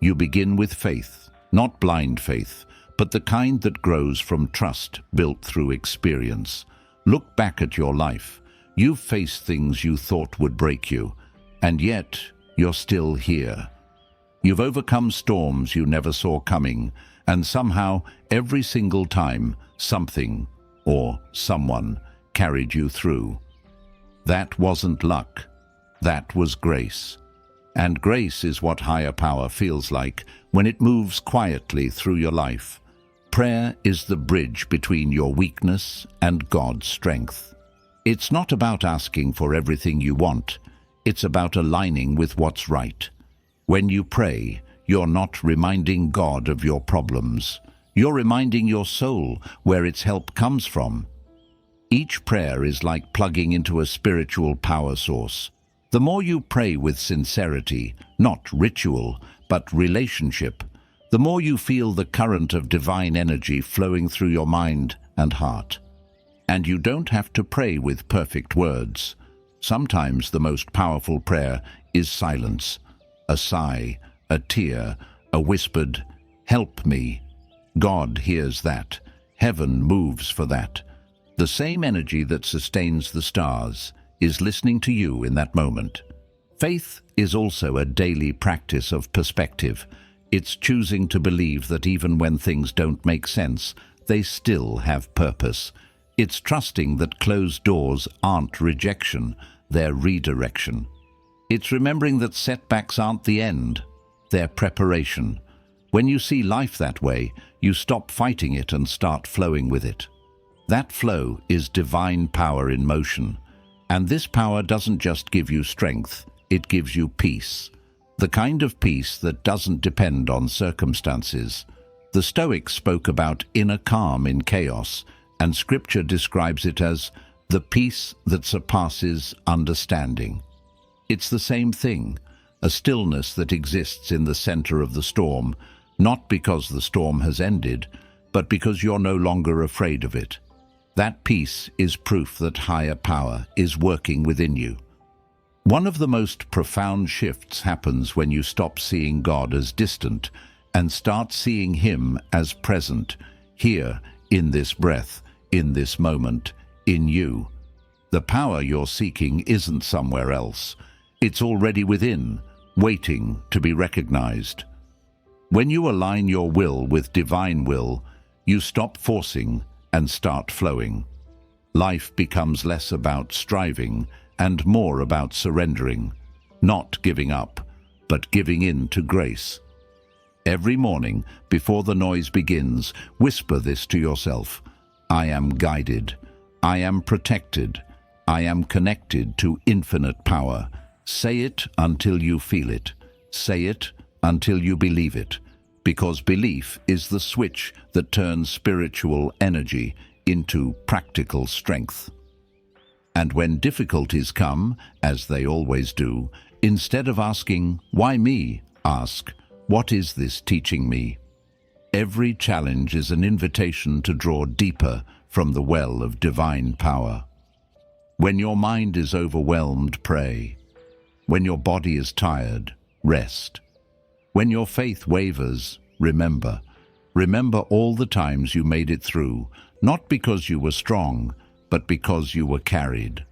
You begin with faith, not blind faith, but the kind that grows from trust built through experience. Look back at your life. You've faced things you thought would break you, and yet you're still here. You've overcome storms you never saw coming, and somehow, every single time, something or someone carried you through. That wasn't luck. That was grace. And grace is what higher power feels like when it moves quietly through your life. Prayer is the bridge between your weakness and God's strength. It's not about asking for everything you want. It's about aligning with what's right. When you pray, you're not reminding God of your problems. You're reminding your soul where its help comes from. Each prayer is like plugging into a spiritual power source. The more you pray with sincerity, not ritual, but relationship, the more you feel the current of divine energy flowing through your mind and heart. And you don't have to pray with perfect words. Sometimes the most powerful prayer is silence, a sigh, a tear, a whispered, "Help me." God hears that. Heaven moves for that. The same energy that sustains the stars is listening to you in that moment. Faith is also a daily practice of perspective. It's choosing to believe that even when things don't make sense, they still have purpose. It's trusting that closed doors aren't rejection, they're redirection. It's remembering that setbacks aren't the end, they're preparation. When you see life that way, you stop fighting it and start flowing with it. That flow is divine power in motion. And this power doesn't just give you strength, it gives you peace. The kind of peace that doesn't depend on circumstances. The Stoics spoke about inner calm in chaos, and Scripture describes it as the peace that surpasses understanding. It's the same thing, a stillness that exists in the center of the storm, not because the storm has ended, but because you're no longer afraid of it. That peace is proof that higher power is working within you. One of the most profound shifts happens when you stop seeing God as distant and start seeing Him as present, here, in this breath, in this moment, in you. The power you're seeking isn't somewhere else. It's already within, waiting to be recognized. When you align your will with divine will, you stop forcing and start flowing. Life becomes less about striving and more about surrendering, not giving up, but giving in to grace. Every morning, before the noise begins, whisper this to yourself: I am guided, I am protected, I am connected to infinite power. Say it until you feel it. Say it until you believe it, because belief is the switch that turns spiritual energy into practical strength. And when difficulties come, as they always do, instead of asking, "Why me?" ask, "What is this teaching me?" Every challenge is an invitation to draw deeper from the well of divine power. When your mind is overwhelmed, pray. When your body is tired, rest. When your faith wavers, remember. Remember all the times you made it through, not because you were strong, but because you were carried.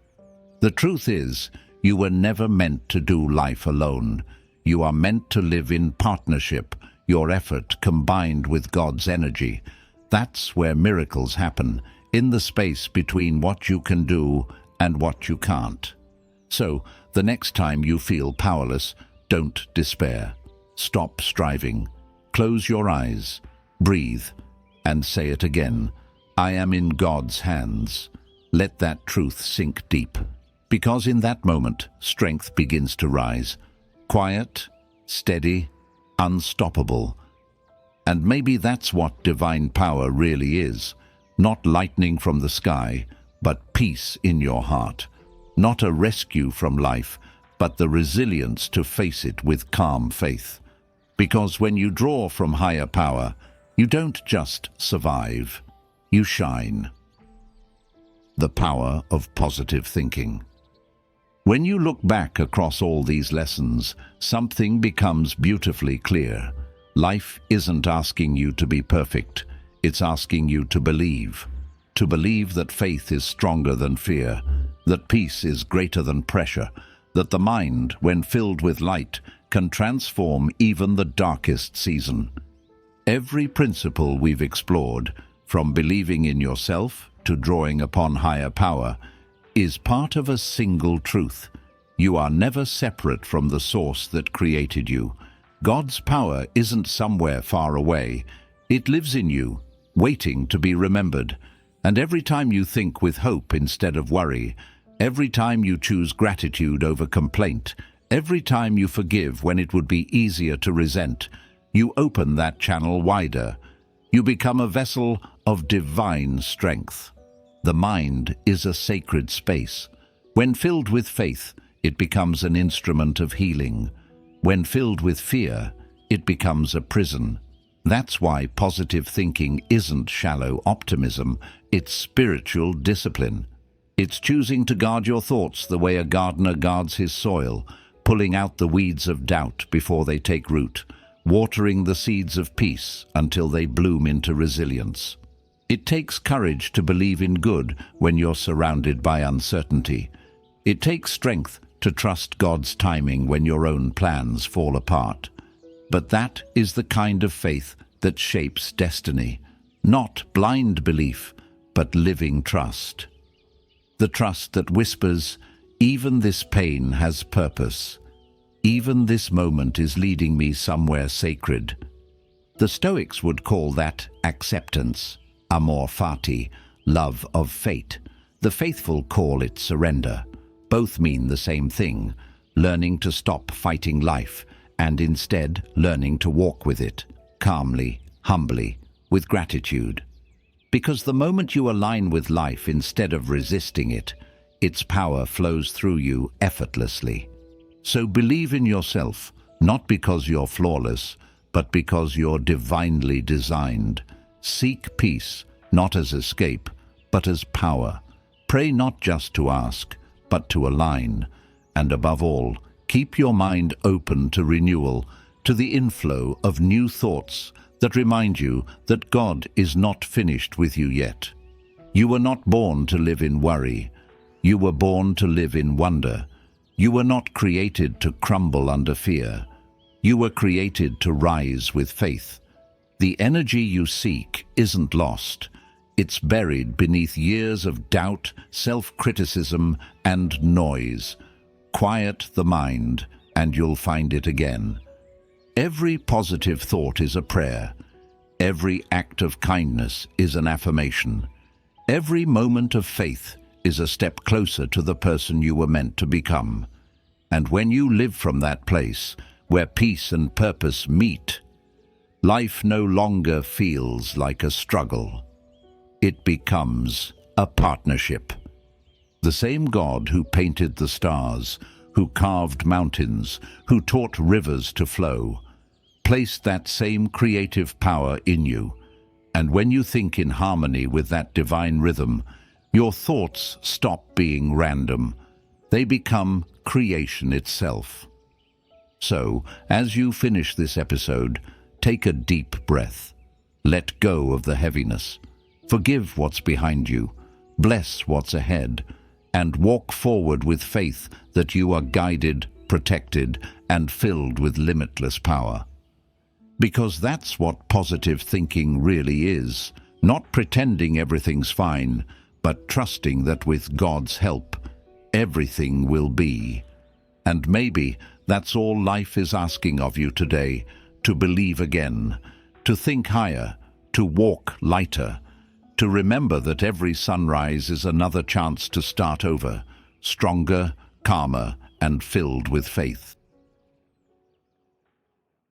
The truth is, you were never meant to do life alone. You are meant to live in partnership, your effort combined with God's energy. That's where miracles happen, in the space between what you can do and what you can't. So, the next time you feel powerless, don't despair. Stop striving. Close your eyes, breathe, and say it again. I am in God's hands. Let that truth sink deep, because in that moment, strength begins to rise. Quiet, steady, unstoppable. And maybe that's what divine power really is. Not lightning from the sky, but peace in your heart. Not a rescue from life, but the resilience to face it with calm faith. Because when you draw from higher power, you don't just survive, you shine. The power of positive thinking. When you look back across all these lessons, something becomes beautifully clear. Life isn't asking you to be perfect, it's asking you to believe. To believe that faith is stronger than fear, that peace is greater than pressure, that the mind, when filled with light, can transform even the darkest season. Every principle we've explored, from believing in yourself to drawing upon higher power, is part of a single truth. You are never separate from the source that created you. God's power isn't somewhere far away. It lives in you, waiting to be remembered. And every time you think with hope instead of worry, every time you choose gratitude over complaint, every time you forgive when it would be easier to resent, you open that channel wider. You become a vessel of divine strength. The mind is a sacred space. When filled with faith, it becomes an instrument of healing. When filled with fear, it becomes a prison. That's why positive thinking isn't shallow optimism, it's spiritual discipline. It's choosing to guard your thoughts the way a gardener guards his soil, pulling out the weeds of doubt before they take root, watering the seeds of peace until they bloom into resilience. It takes courage to believe in good when you're surrounded by uncertainty. It takes strength to trust God's timing when your own plans fall apart. But that is the kind of faith that shapes destiny, not blind belief, but living trust. The trust that whispers, even this pain has purpose. Even this moment is leading me somewhere sacred. The Stoics would call that acceptance, amor fati, love of fate. The faithful call it surrender. Both mean the same thing, learning to stop fighting life and instead learning to walk with it, calmly, humbly, with gratitude. Because the moment you align with life instead of resisting it, its power flows through you effortlessly. So believe in yourself, not because you're flawless, but because you're divinely designed. Seek peace, not as escape, but as power. Pray not just to ask, but to align. And above all, keep your mind open to renewal, to the inflow of new thoughts that remind you that God is not finished with you yet. You were not born to live in worry. You were born to live in wonder. You were not created to crumble under fear. You were created to rise with faith. The energy you seek isn't lost. It's buried beneath years of doubt, self-criticism, and noise. Quiet the mind, and you'll find it again. Every positive thought is a prayer. Every act of kindness is an affirmation. Every moment of faith is a step closer to the person you were meant to become. And when you live from that place, where peace and purpose meet, life no longer feels like a struggle. It becomes a partnership. The same God who painted the stars, who carved mountains, who taught rivers to flow, placed that same creative power in you. And when you think in harmony with that divine rhythm, your thoughts stop being random. They become creation itself. So, as you finish this episode, take a deep breath. Let go of the heaviness. Forgive what's behind you. Bless what's ahead. And walk forward with faith that you are guided, protected, and filled with limitless power. Because that's what positive thinking really is. Not pretending everything's fine, but trusting that with God's help, everything will be. And maybe that's all life is asking of you today, to believe again, to think higher, to walk lighter, to remember that every sunrise is another chance to start over, stronger, calmer, and filled with faith.